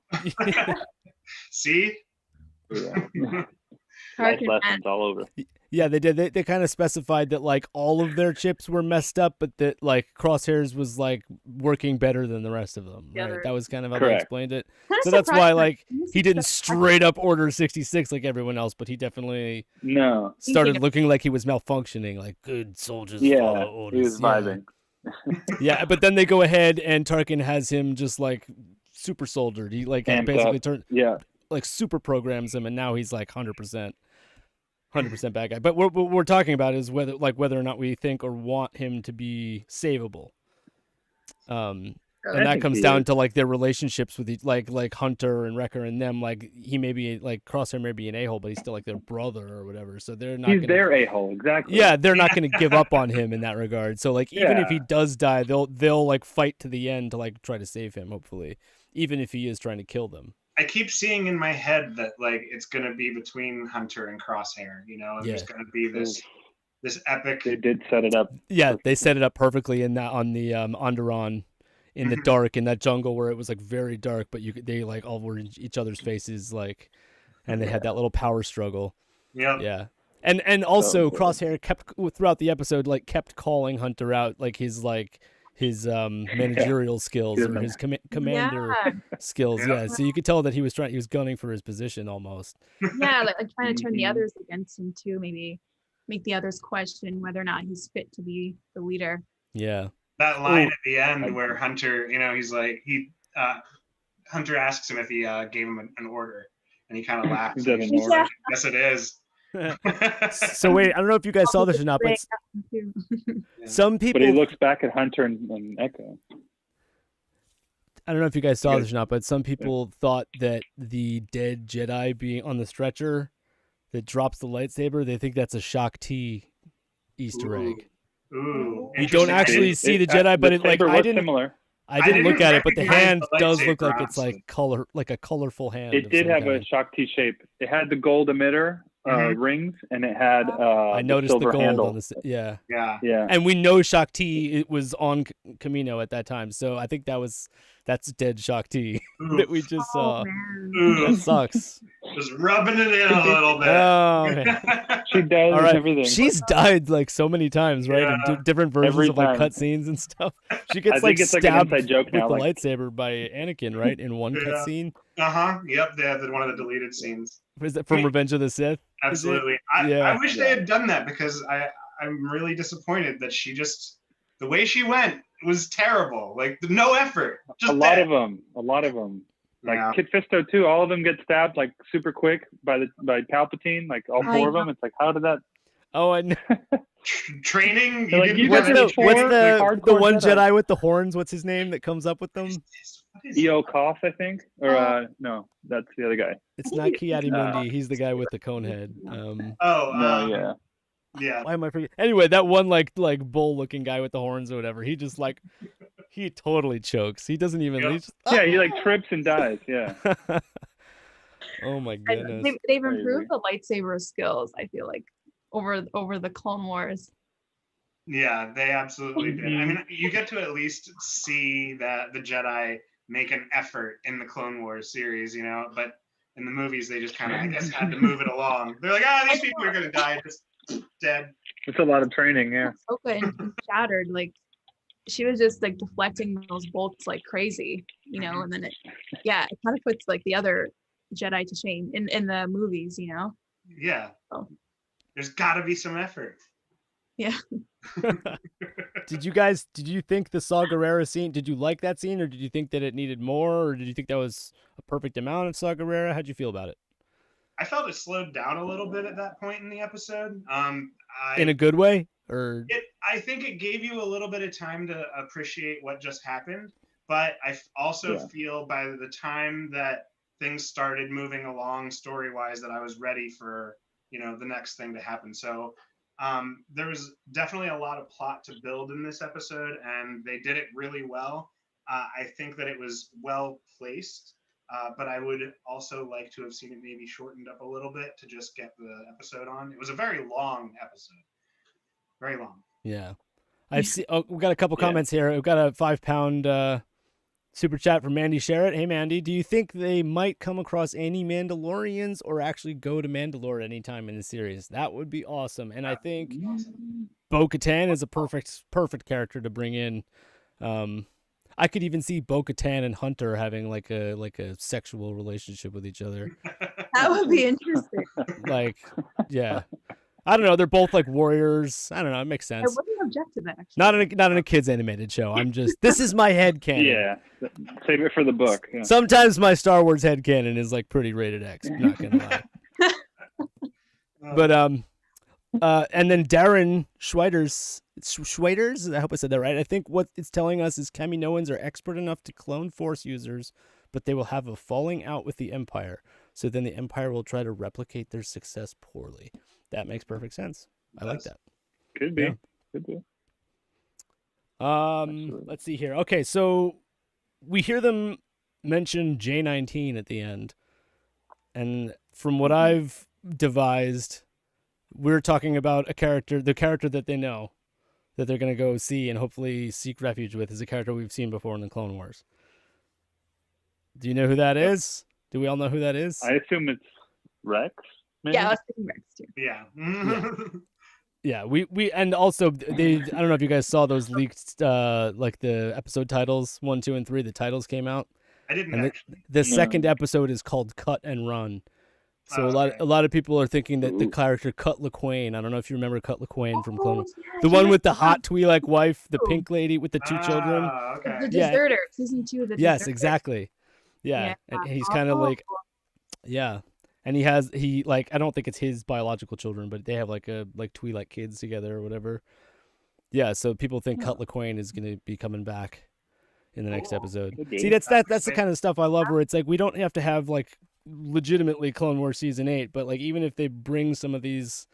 See? Yeah. Life lessons all over. Yeah, they did. They kind of specified that like all of their chips were messed up, but that like Crosshairs was like working better than the rest of them. Right? That was kind of how they explained it. So that's why like he didn't straight up order 66 like everyone else, but he definitely started looking like he was malfunctioning. Like good soldiers follow orders. He was vibing. Yeah, but then they go ahead and Tarkin has him just like super soldered. He like basically like super programs him, and now he's like 100% bad guy. But what we're talking about is whether or not we think or want him to be savable. And that comes down to like their relationships with like Hunter and Wrecker and them. Like he may be like Crosshair may be an a-hole, but he's still like their brother or whatever. So they're not. He's their a-hole, exactly. Yeah, they're not going to give up on him in that regard. So like even if he does die, they'll like fight to the end to like try to save him. Hopefully, even if he is trying to kill them. I keep seeing in my head that like it's gonna be between Hunter and Crosshair, you know, and Yeah. there's gonna be this epic. They did set it up. Yeah, they set it up perfectly in that on the Onderon in the Mhm. dark in that jungle where it was like very dark, but they like all were in each other's faces like, and they had that little power struggle. Yep. Yeah. And also good. Crosshair kept throughout the episode like kept calling Hunter out like his managerial skills or his commander skills. Yeah. Yeah. So you could tell that he was gunning for his position almost. Yeah, like trying to turn the Mhm. others against him too, maybe make the others question whether or not he's fit to be the leader. Yeah. That line at the end where Hunter, you know, he's like Hunter asks him if he gave him an order, and he kind of laughs. He And doesn't he's know. like, yes, it is. So wait, I don't know if you guys saw this or not, but some people But he looks back at Hunter and Echo. I don't know if you guys saw Good. this or not, but some people thought that the dead Jedi being on the stretcher that drops the lightsaber, they think that's a Shock T Easter egg. Ooh, You don't interesting. actually see the Jedi, but it like saber I was didn't similar. I didn't look at it, but the recognize hand the does look lightsaber, like it's like a colorful hand. It of did some have a kind. Shock T shape. It had the gold emitter Mhm. rings, and it had I noticed the silver gold handle. on this. Yeah. Yeah. Yeah. And we know Shock T it was on Camino at that time, so I think that's dead Shock T that we just saw. Ooh, That sucks. just rubbing it in a little bit. Oh, man. She does All right. everything. She's died like so many times, right? In Yeah. different versions Every of like time. cutscenes and stuff. She I gets think like it's like an stabbed inside joke with now, the like- lightsaber by Anakin, right? In one Yeah. cutscene. Yep, they have one of the deleted scenes. Is that from Revenge of the Sith? Absolutely. Yeah. I wish they had done that because I'm really disappointed that the way she went was terrible. Like no effort. Just a lot dead. of them. Like Yeah. Kit Fisto too. All of them get stabbed like super quick by Palpatine. Like all I four of know. them. It's like how did that? Oh, I know. Training. They're like, didn't you What's get guys the any are four, what's training? the like, the hardcore one Jedi. Jedi with the horns? What's his name that comes up with them? What is E.O. Koth, I think, or no, that's the other guy. It's I not think Ki-Adi No. Mundi. He's the guy with the cone head. Oh, No, yeah. yeah. Why am I forgetting? Anyway, that one like bull looking guy with the horns or whatever. He just like he totally chokes. He doesn't even. Yep. He's just, Yeah, he like trips and dies. Yeah. Oh my And goodness. they've Crazy. improved the lightsaber skills, I feel like, over the Clone Wars. Yeah, they absolutely did. I mean, you get to at least see that the Jedi make an effort in the Clone Wars series, you know, but in the movies they just kind of, I guess, had to move it along. They're like, these people are gonna die, just dead. It's a lot of training. Yeah. Ahsoka and shattered, like she was just like deflecting those bolts like crazy, you know, and then it kind of puts like the other Jedi to shame in the movies, you know. Yeah. Oh. There's got to be some effort. Yeah. Did you think the Saw Gerrera scene, did you like that scene, or did you think that it needed more, or did you think that was a perfect amount of Saw Gerrera? How'd you feel about it? I felt it slowed down a little bit at that point in the episode. In a good way? Or I think it gave you a little bit of time to appreciate what just happened, but I also feel by the time that things started moving along story-wise that I was ready for, you know, the next thing to happen. So there was definitely a lot of plot to build in this episode, and they did it really well. I think that it was well placed, but I would also like to have seen it maybe shortened up a little bit to just get the episode on. It was a very long episode. Very long. yeah. I see. Oh, we got a couple comments here. We've got a £5 super chat from Mandy Sherritt. Hey, Mandy, do you think they might come across any Mandalorians or actually go to Mandalore anytime in the series? That would be awesome. And I think Bo-Katan is a perfect character to bring in. I could even see Bo-Katan and Hunter having like a sexual relationship with each other. That would be interesting. Like, yeah. I don't know. They're both like warriors. I don't know. It makes I sense. wouldn't object to that, actually. Not in a kids animated show. This is my head canon. Yeah. Save it for the book. Yeah. Sometimes my Star Wars head canon is like pretty rated X. I'm not gonna lie. But and then Darren Schweiders, I hope I said that right. I think what it's telling us is Kaminoans are expert enough to clone Force users, but they will have a falling out with the Empire. So then the Empire will try to replicate their success poorly. That makes perfect sense. I like that. Could be. Yeah. Could be. Let's see here. Okay, so we hear them mention J19 at the end. And from what I've devised, we're talking about the character that they know, that they're going to go see and hopefully seek refuge with, is a character we've seen before in the Clone Wars. Do you know who that is? Do we all know who that is? I assume it's Rex. Maybe? Yeah, I was thinking Rex too. Yeah. Yeah, we and also I don't know if you guys saw those leaked like the episode titles 1, 2, and 3. The titles came out. I didn't And actually. the second episode is called Cut and Run. So Okay. a lot of people are thinking that the character Cut LaQuaine, I don't know if you remember Cut LaQuaine from Clone Wars. Yeah, The he one was with the hot Twi'lek wife, the pink lady with the 2 children. Okay. The Yeah. deserter, season 2 of the Yes, Deserter. exactly. Yeah. Yeah. And he's kind of like, yeah. And he like, I don't think it's his biological children, but they have like Twi'lek kids together or whatever. Yeah, so people think Cut LaQuaine is going to be coming back in the next episode. Could be. See, that's the kind of stuff I love, where it's like we don't have to have like legitimately Clone Wars season 8, but like even if they bring some of these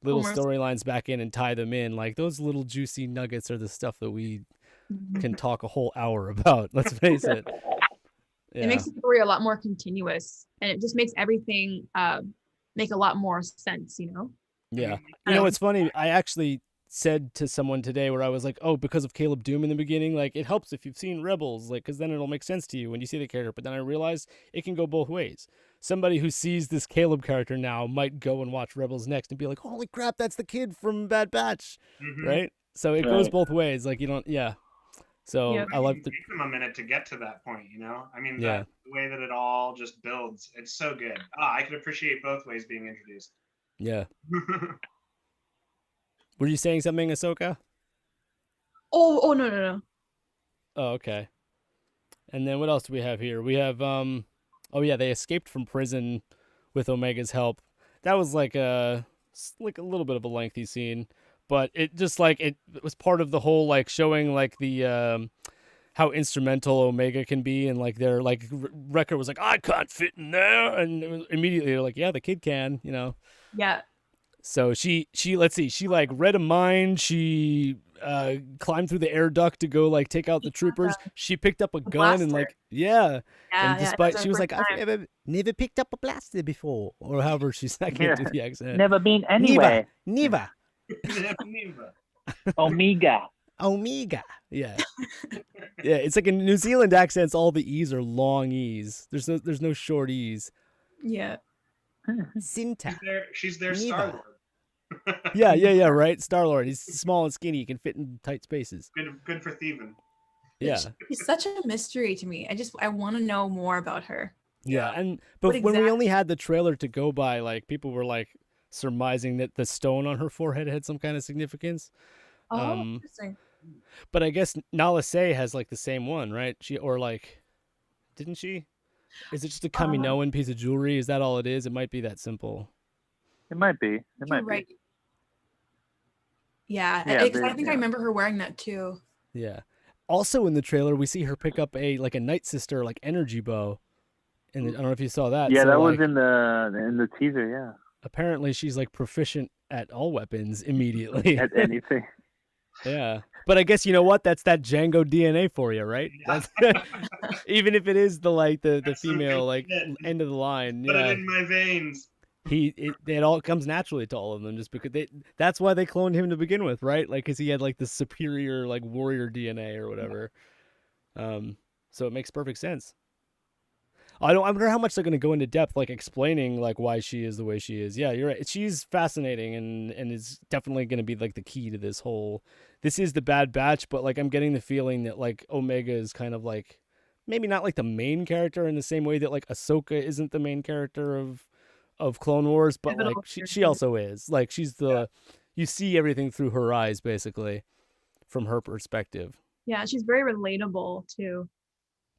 little Clone Wars. storylines back in and tie them in, like those little juicy nuggets are the stuff that we can talk a whole hour about. Let's face it. Yeah. It makes the story a lot more continuous, and it just makes everything make a lot more sense, you know? Yeah. You know, it's funny. I actually said to someone today where I was like, oh, because of Caleb Doom in the beginning, like it helps if you've seen Rebels, like, because then it'll make sense to you when you see the character. But then I realized it can go both ways. Somebody who sees this Caleb character now might go and watch Rebels next and be like, holy crap, that's the kid from Bad Batch. Mhm. Right? So it goes both ways. Like, you don't, yeah. So Yeah. I love It takes them a minute to get to that point, you know? I mean, Yeah. the way that it all just builds, it's so good. I could appreciate both ways being introduced. yeah. Were you saying something, Ahsoka? Oh, no. Oh, okay. And then what else do we have here? We have oh yeah, they escaped from prison with Omega's help. That was like a little bit of a lengthy scene, but it just like it was part of the whole like showing like the how instrumental Omega can be, and like their like Wrecker was like, I can't fit in there, and it was immediately they're like, yeah, the kid can, you know. Yeah. So she let's see, she like read a mind, she climbed through the air duct to go like take out the troopers. She picked up a gun and blaster. like yeah. Yeah, And despite that's she our was like, first I've time. never picked up a blaster before, or however she's I can't do the accent. Never been anywhere. Never. Omega. Omega. Yeah. Yeah, it's like in New Zealand accents, all the E's are long E's. There's no short E's. Yeah. Sinta. She's their Neva. Star-Lord. Yeah, right. Star-Lord. He's small and skinny. He can fit in tight spaces. Good for thieving. Yeah. She's such a mystery to me. I want to know more about her. Yeah. And but What when we exact- only had the trailer to go by, like people were like surmising that the stone on her forehead had some kind of significance. Oh, Um, interesting. But I guess Nala Se has like the same one, right? Didn't she? Is it just a Kaminoan piece of jewelry? Is that all it is? It might be that simple. It might be. It might You're right. be. Yeah, Yeah, I they- think I remember her wearing that too. Yeah. Also in the trailer, we see her pick up a Night Sister like energy bow, and I don't know if you saw that. Yeah, So, that was like, in the teaser. Yeah, apparently she's like proficient at all weapons immediately. at anything. Yeah. But I guess you know what? That's that Django DNA for you, right? Yeah. That's, even if it is the That's some female good like shit. end of the line. Put Yeah. it in my veins. It all comes naturally to all of them just because that's why they cloned him to begin with, right? Like because he had like the superior like warrior DNA or whatever. So it makes perfect sense. I wonder how much they're going to go into depth, like explaining like why she is the way she is. Yeah, you're right. She's fascinating and is definitely going to be like the key to this whole. This is the Bad Batch, but like I'm getting the feeling that like Omega is kind of like maybe not like the main character in the same way that like Ahsoka isn't the main character of Clone Wars, but Pivotal like she character. also is. Like she's you see everything through her eyes basically from her perspective. Yeah, she's very relatable too.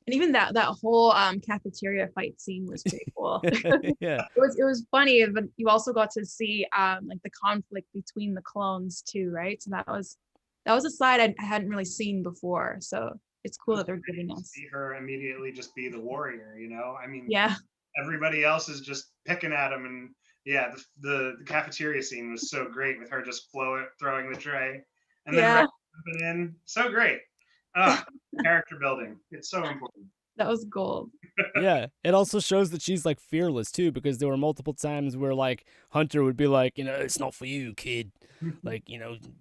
And even that whole cafeteria fight scene was pretty cool. Yeah. It was funny, but you also got to see like the conflict between the clones too, right? So that was a side I hadn't really seen before. So it's cool that they're giving us. See her immediately just be the warrior, you know? I mean, Yeah. everybody else is just picking at him. And yeah, the cafeteria scene was so great with her just throwing the tray. And then Yeah. Rex jumping in. So great. Character building. It's so important. That was gold. Yeah, it also shows that she's like fearless too, because there were multiple times where like Hunter would be like, it's not for you, kid. Like,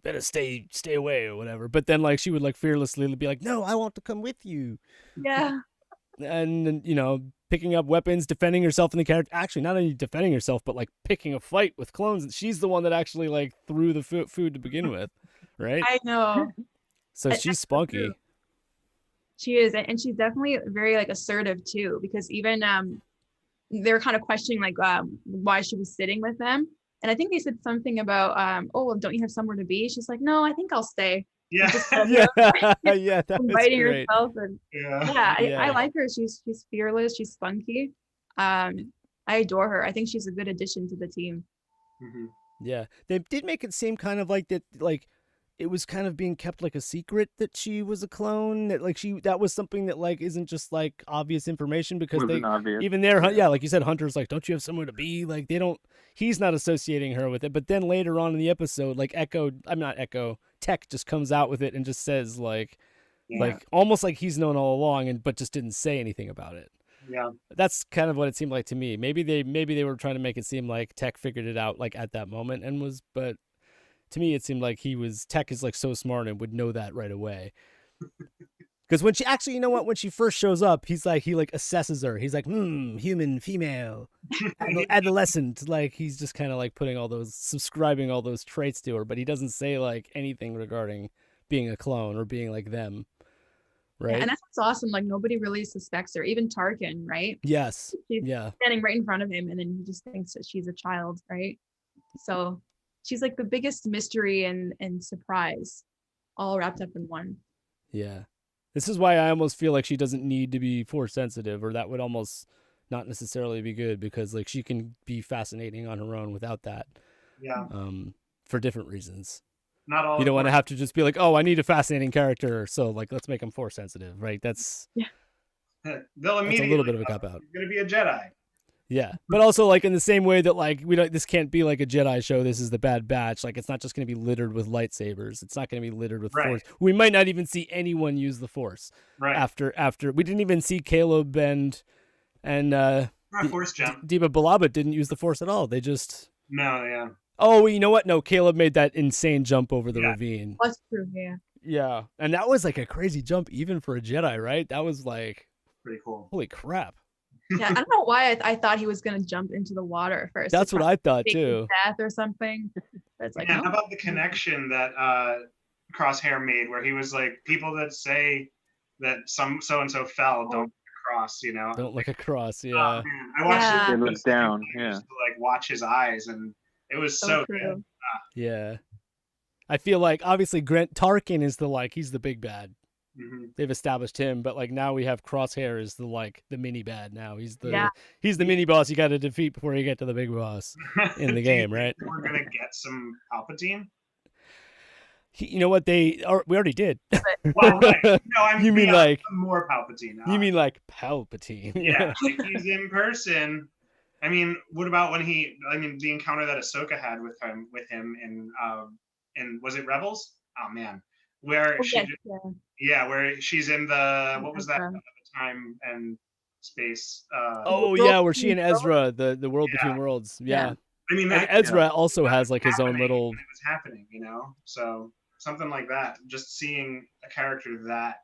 better stay away or whatever. But then like she would like fearlessly be like, no, I want to come with you. Yeah. And picking up weapons, defending herself in the character. Actually, not only defending herself, but like picking a fight with clones. She's the one that actually like threw the food to begin with, right? I know. So she's That's spunky. true. She is, and she's definitely very like assertive too, because even they were kind of questioning like why she was sitting with them, and I think they said something about oh, well, don't you have somewhere to be? She's like, no, I think I'll stay. Yeah. Yeah, that was Inviting great. herself, and Yeah. I like her. She's fearless. She's spunky. I adore her. I think she's a good addition to the team. Mhm. Yeah, they did make it seem kind of like that, like it was kind of being kept like a secret that she was a clone. That like that was something that like isn't just like obvious information, because Wasn't obvious. even there, yeah, like you said, Hunter's like, don't you have somewhere to be? Like they don't. He's not associating her with it. But then later on in the episode, like Tech just comes out with it and just says like almost like he's known all along, but just didn't say anything about it. Yeah. That's kind of what it seemed like to me. Maybe they were trying to make it seem like Tech figured it out like at that moment and was, but to me it seemed like Tech is like so smart and would know that right away. Because when she actually, when she first shows up, he like assesses her. He's like, human, female, adolescent. Like he's just kind of like subscribing all those traits to her, but he doesn't say like anything regarding being a clone or being like them. Right. Yeah, and that's what's awesome. Like nobody really suspects her, even Tarkin, right? Yes. She's Yeah. standing right in front of him, and then he just thinks that she's a child, right? So she's like the biggest mystery and surprise, all wrapped up in one. Yeah. This is why I almost feel like she doesn't need to be force sensitive, or that would almost not necessarily be good, because like she can be fascinating on her own without that. Yeah. For different reasons. Not all. You don't want to have to just be like, oh, I need a fascinating character, so like let's make him force sensitive, right? That's They'll immediately. That's a little bit of a cop out. You're gonna be a Jedi. Yeah, but also like in the same way that like this can't be like a Jedi show. This is the Bad Batch. Like it's not just going to be littered with lightsabers. It's not going to be littered with force. We might not even see anyone use the force. Right. After we didn't even see Caleb and force jump. Diba Balaba didn't use the force at all. They just Yeah. Oh, you know what? No, Caleb made that insane jump over the ravine. That's true. Yeah. Yeah, and that was like a crazy jump even for a Jedi, right? That was like pretty cool. Holy crap. Yeah, I don't know why I thought he was gonna jump into the water at first. That's what I thought too. Death or something. But it's like, how about the connection that Crosshair made, where he was like, people that say that some so and so fell don't look across, Don't look across. Yeah. I watched it. They look down. Yeah. To, like watch his eyes, and it was so good. Yeah. I feel like obviously Grant Tarkin is he's the big bad. Mm-hmm. They've established him, but like now we have Crosshair as the mini bad. Now he's the mini boss you got to defeat before you get to the big boss in the game, right? We're gonna get some Palpatine. You know what we already did. Well, right. No, you mean like more Palpatine? You mean like Palpatine? Yeah, like he's in person. I mean, what about when the encounter that Ahsoka had with him in was it Rebels? Oh man, where where she's in the what was that at the time and space? Where she and Ezra, the world between worlds. Yeah. I mean, and Ezra also has like his own little. It was happening, So something like that. Just seeing a character that,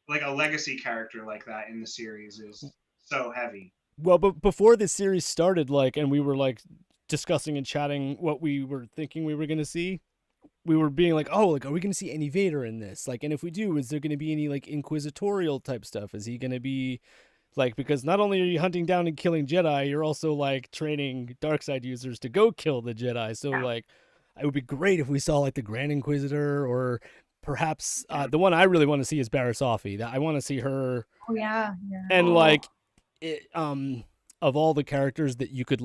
like a legacy character like that in the series, is so heavy. Well, but before this series started, and we were discussing and chatting what we were thinking we were going to see, we were being like, are we going to see any Vader in this? And if we do, is there going to be any inquisitorial type stuff? Is he going to be because not only are you hunting down and killing Jedi, you're also training Darkseid users to go kill the Jedi. So it would be great if we saw the Grand Inquisitor, or perhaps the one I really want to see is Barriss Offee. That I want to see her. Oh yeah. And of all the characters that you could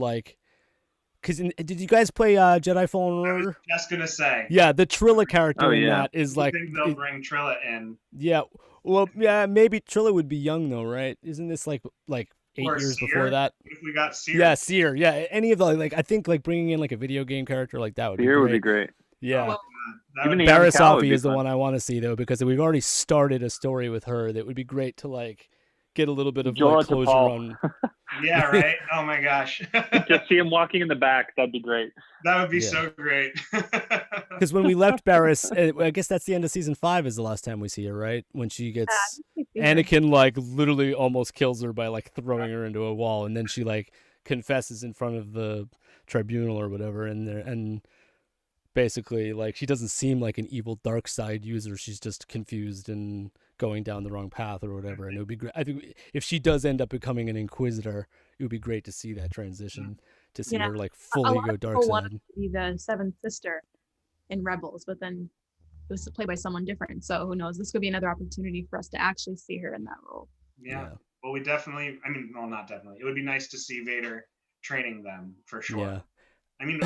because did you guys play Jedi Fallen Order? I was just gonna say. Yeah, the Trilla character in that is I think they'll bring Trilla in. Yeah, well, yeah, maybe Trilla would be young though, right? Isn't this like 8 years before that? If we got Seer. Yeah, Seer. Yeah, any of the I think bringing in a video game character like that would be great. would be great. Yeah. Even Barriss Offee is the one I want to see though, because we've already started a story with her that would be great to get a little bit of Jorah like to closure Paul. on. Yeah, right. Oh my gosh. Just see him walking in the back. That'd be great. That would be Yeah. so great. Because when we left Barris, I guess that's the end of season 5 is the last time we see her, right? When she gets Anakin like literally almost kills her by like throwing her into a wall, and then she like confesses in front of the tribunal or whatever, and basically like she doesn't seem like an evil dark side user. She's just confused and going down the wrong path or whatever. And it would be great. I think if she does end up becoming an Inquisitor, it would be great to see that transition, to see her like fully go dark side. To be the seventh sister in Rebels, but then it was played by someone different. So who knows? This could be another opportunity for us to actually see her in that role. Yeah. Well, we definitely. I mean, well, not definitely. It would be nice to see Vader training them for sure. Yeah. I mean,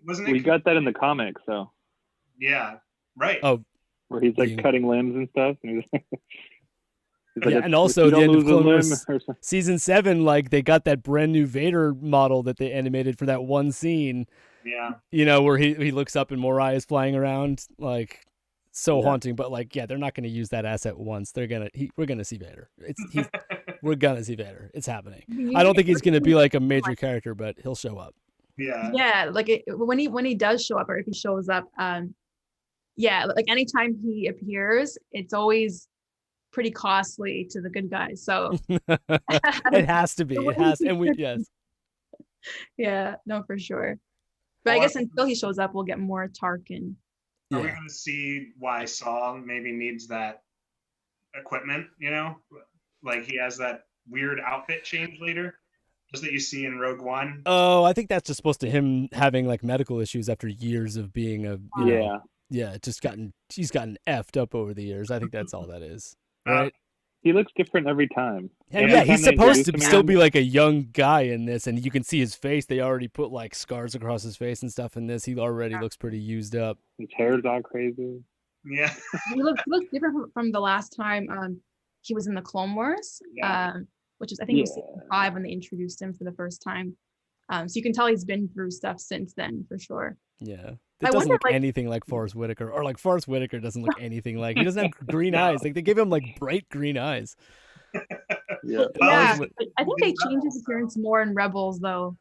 wasn't it? We got that in the comics, so. Yeah. Right. Oh, where he's like cutting limbs and stuff. And he's like, and also the end of Clone Wars or season 7, like they got that brand new Vader model that they animated for that one scene. Yeah. You know, where he looks up and Morai is flying around, like so haunting. But like, yeah, they're not going to use that asset once. We're gonna see Vader. We're gonna see Vader. It's happening. I don't think he's going to be like a major character, but he'll show up. Yeah. Yeah, like when he does show up, or if he shows up, yeah, like anytime he appears, it's always pretty costly to the good guys. So it has to be. It has, and yes. Yeah, no, for sure. But I guess until he shows up, we'll get more Tarkin. Are we going to see why Saul maybe needs that equipment? You know, like he has that weird outfit change later, just that you see in Rogue One. Oh, I think that's just supposed to him having like medical issues after years of being a he's gotten effed up over the years. I think that's all that is, right? He looks different every time. And he's supposed to still be like a young guy in this, and you can see his face. They already put like scars across his face and stuff in this. He already looks pretty used up. His hair's all crazy. Yeah. He looks different from the last time he was in the Clone Wars, which is I think it was season 5 when they introduced him for the first time. So you can tell he's been through stuff since then for sure. Yeah. It doesn't look anything like Forrest Whitaker, or like Forrest Whitaker doesn't look anything like. He doesn't have green eyes. Like they give him like bright green eyes. Yeah. I think they changed his appearance more in Rebels though.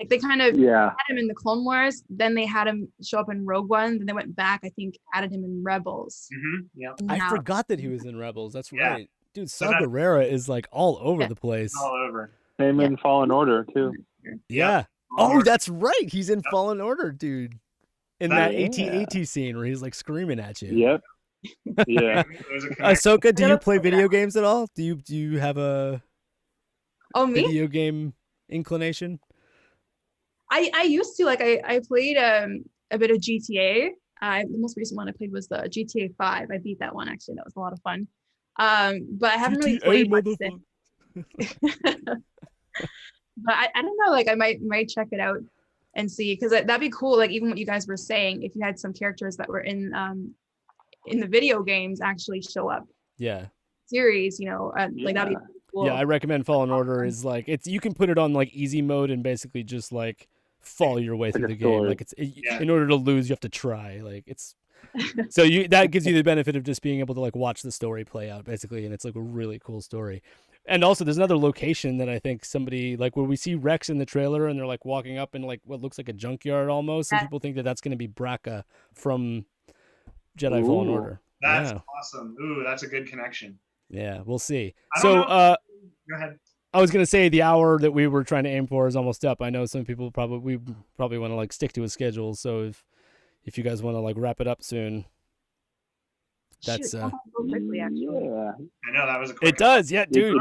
Like they kind of had him in the Clone Wars, then they had him show up in Rogue One, then they went back, I think, added him in Rebels. Mm-hmm. Yeah. I forgot that he was in Rebels. That's right. Dude, Saw Gerrera is like all over the place. All over. Same in Fallen Order too. Yeah. Oh, that's right. He's in Fallen Order, dude. In that AT-AT scene where he's like screaming at you. Yep. Yeah. Ahsoka, do you play video games at all? Do you have a video game inclination? I used to, like I played a bit of GTA. The most recent one I played was the GTA 5. I beat that one actually. That was a lot of fun. But I haven't really played much since. But I don't know, like I might check it out and see, because that'd be cool. Like even what you guys were saying, if you had some characters that were in the video games actually show up. Yeah. Series, you know, like that'd be cool. Yeah, I recommend Fallen Order. Is like you can put it on like easy mode and basically just like follow your way through the game. Like in order to lose, you have to try. Like it's so that gives you the benefit of just being able to like watch the story play out basically, and it's like a really cool story. And also, there's another location that I think somebody, like where we see Rex in the trailer and they're like walking up in like what looks like a junkyard almost. Some people think that that's going to be Braca from Jedi Fallen Order. That's awesome. Ooh, that's a good connection. Yeah, we'll see. Go ahead. I was going to say the hour that we were trying to aim for is almost up. I know some people probably want to like stick to a schedule. So if you guys want to like wrap it up soon. That's quickly, actually. Yeah. I know that was a quick. It does, yeah, dude.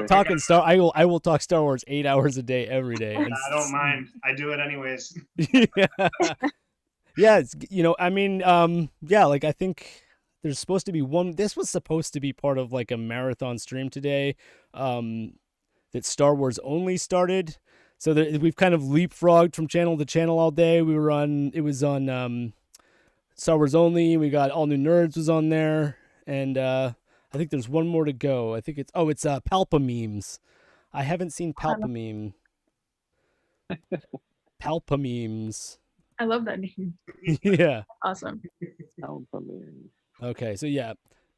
Talking Star, I will talk Star Wars 8 hours a day every day. I don't mind. I do it anyways. Yeah, it's, you know, I mean, like I think there's supposed to be one. This was supposed to be part of like a marathon stream today, that Star Wars only started. So we've kind of leapfrogged from channel to channel all day. It was on Star Wars only. We got All New Nerds was on there, and I think there's one more to go. I think it's Palpamemes. I haven't seen Palpameme. Palpamemes. I love that name. Yeah. Awesome. Okay, so yeah,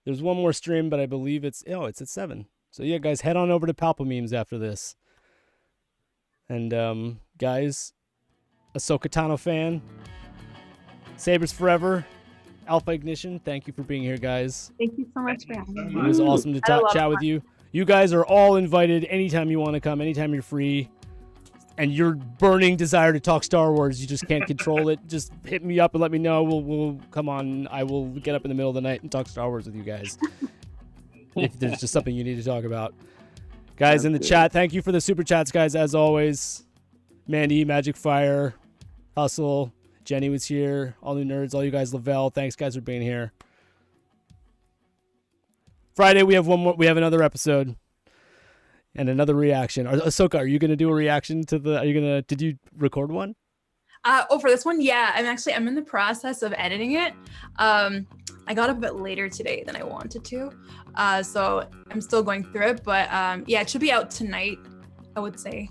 there's one more stream, but I believe it's at 7. So yeah, guys, head on over to Palpa Memes after this. And guys, Ahsoka Tano fan, Sabers Forever, Alpha Ignition, thank you for being here, guys. Thank you so much for Thank you having so me. It was awesome to I love chat with you. You guys are all invited anytime you want to come, anytime you're free. And your burning desire to talk Star Wars, you just can't control it. Just hit me up and let me know. We'll come on. I will get up in the middle of the night and talk Star Wars with you guys. If there's just something you need to talk about. Guys in the chat, thank you for the super chats, guys, as always. Mandy, Magic Fire, Hustle, Jenny was here, all new nerds, all you guys, Lavelle, thanks guys for being here. Friday we have another episode and another reaction. Ahsoka, are you gonna do a reaction to did you record one? For this one, yeah, I'm in the process of editing it. I got up a bit later today than I wanted to, so I'm still going through it. But yeah, it should be out tonight, I would say.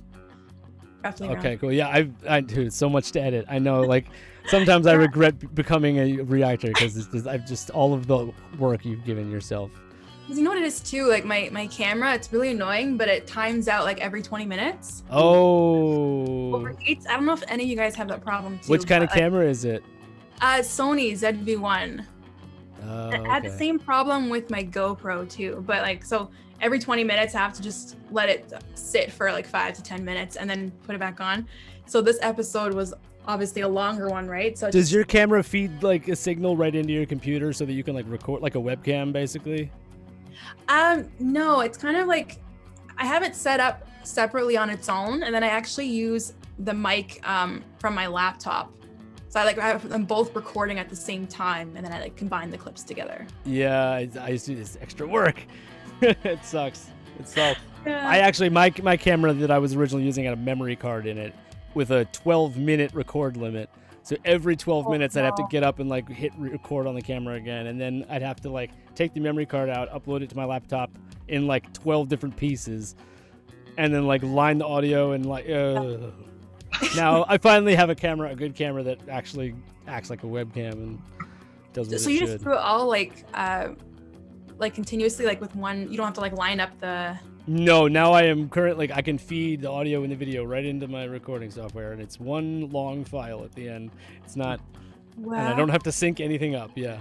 Roughly Okay, around. cool. Yeah, dude, it's so much to edit. I know, like sometimes I regret becoming a reactor because I've just all of the work you've given yourself. Because you know what it is too, like my camera, it's really annoying, but it times out like every 20 minutes. Oh. Overheats. I don't know if any of you guys have that problem too. Which kind of but, camera is it? Sony ZV-1. Oh, I had the okay. same problem with my GoPro too, but like, so every 20 minutes I have to just let it sit for like 5 to 10 minutes and then put it back on. So this episode was obviously a longer one, right? So Does your camera feed like a signal right into your computer so that you can like record like a webcam basically? No, it's kind of like I have it set up separately on its own, and then I actually use the mic from my laptop. So I have them both recording at the same time, and then I like combine the clips together. Yeah, I used to do this extra work. It sucks. It sucks. Yeah. I actually my camera that I was originally using had a memory card in it with a 12-minute record limit. So every 12 minutes I'd have to get up and like hit record on the camera again, and then I'd have to like take the memory card out, upload it to my laptop in like 12 different pieces, and then like line the audio and like now I finally have a good camera that actually acts like a webcam and does what So it you should. just do it all like continuously, like with one. You don't have to like line up the. No, now I am currently I can feed the audio and the video right into my recording software, and it's one long file at the end. It's not, Wow. and I don't have to sync anything up. Yeah,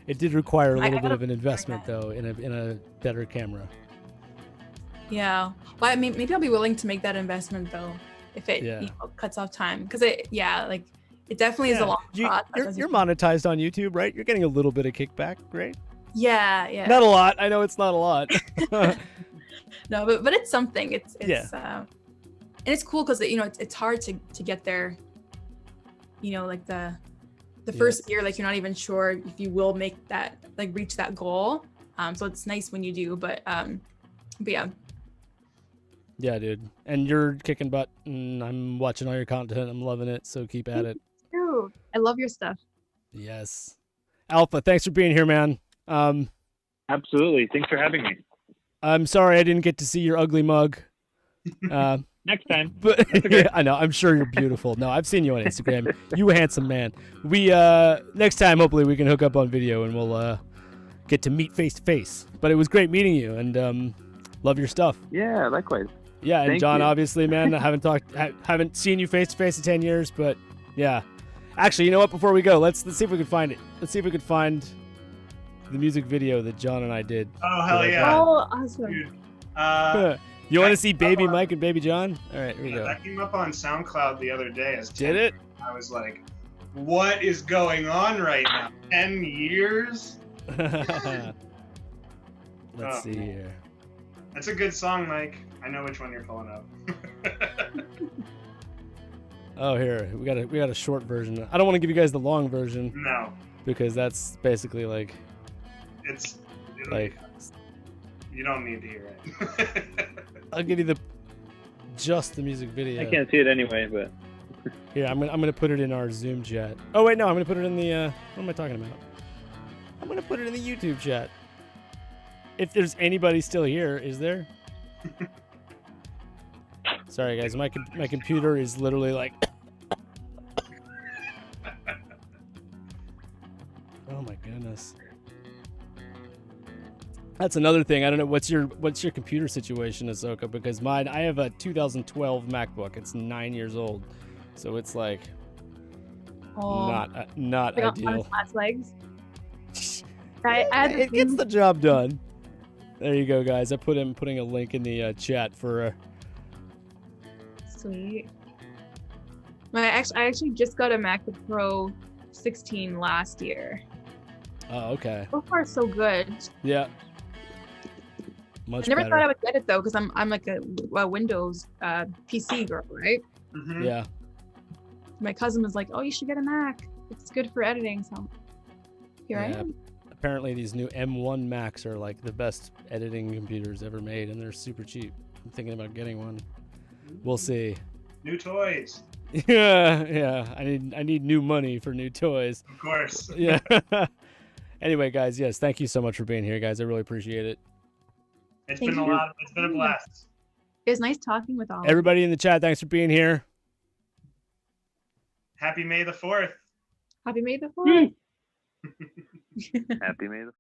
it did require a I little bit gotta of an investment that. though in a better camera. Yeah. Well, I mean, maybe I'll be willing to make that investment though, if it cuts off time, because it definitely is a long process. You're monetized on YouTube, right? You're getting a little bit of kickback, right? Yeah. Not a lot. I know it's not a lot. No, but it's something. It's Yeah. And it's cool because it's hard to get there. Like the first year, like you're not even sure if you will make that, like reach that goal. So it's nice when you do, but yeah. Yeah, dude. And you're kicking butt, and I'm watching all your content. I'm loving it. So keep at it. Dude, I love your stuff. Yes. Alpha, thanks for being here, man. Absolutely. Thanks for having me. I'm sorry I didn't get to see your ugly mug. Next time. But yeah, I know. I'm sure you're beautiful. No, I've seen you on Instagram. You a handsome man. We next time hopefully we can hook up on video and we'll get to meet face to face. But it was great meeting you, and love your stuff. Yeah, likewise. Yeah, and Thank John, you. obviously, man, I haven't seen you face to face in 10 years, but yeah. Actually, you know what? Before we go, let's see if we can find it. Let's see if we could find the music video that John and I did. Oh, hell yeah. Oh, awesome. Dude, You want to see Baby Mike and Baby John? All right, here we go. that came up on SoundCloud the other day. Did it? I was like, what is going on right now? 10 years? Let's Oh. see here. That's a good song, Mike. I know which one you're pulling up. Oh, here we got a short version. I don't want to give you guys the long version No, because that's basically like you don't need to hear it. I'll give you just the music video. I can't see it anyway, but Here, I'm gonna put it in our Zoom chat. Oh wait, no, I'm gonna put it in the what am I talking about? I'm gonna put it in the YouTube chat. If there's anybody still here, is there? Sorry guys, my computer is literally like oh my goodness. That's another thing. I don't know what's your computer situation, Ahsoka, because I have a 2012 MacBook. It's 9 years old, so it's like not Like on ideal. its last legs. I had the It gets same- the job done. There you go, guys. I'm putting a link in the chat for. Sweet. I actually just got a MacBook Pro 16 last year. Oh, okay. So far, so good. Yeah. Much I never better. thought I would get it though, because I'm like a Windows PC girl, right? Mhm. Yeah. My cousin was like, "Oh, you should get a Mac. It's good for editing." So here I Yeah. am. Apparently, these new M1 Macs are like the best editing computers ever made, and they're super cheap. I'm thinking about getting one. We'll see. New toys, Yeah. I need new money for new toys. of course. Yeah. Anyway, guys, yes, thank you so much for being here, guys. I really appreciate it. It's Thank been a you. lot. It's been a blast. It was nice talking with all of you. Everybody in the chat, thanks for being here. Happy May the 4th. Happy May the 4th. Happy May the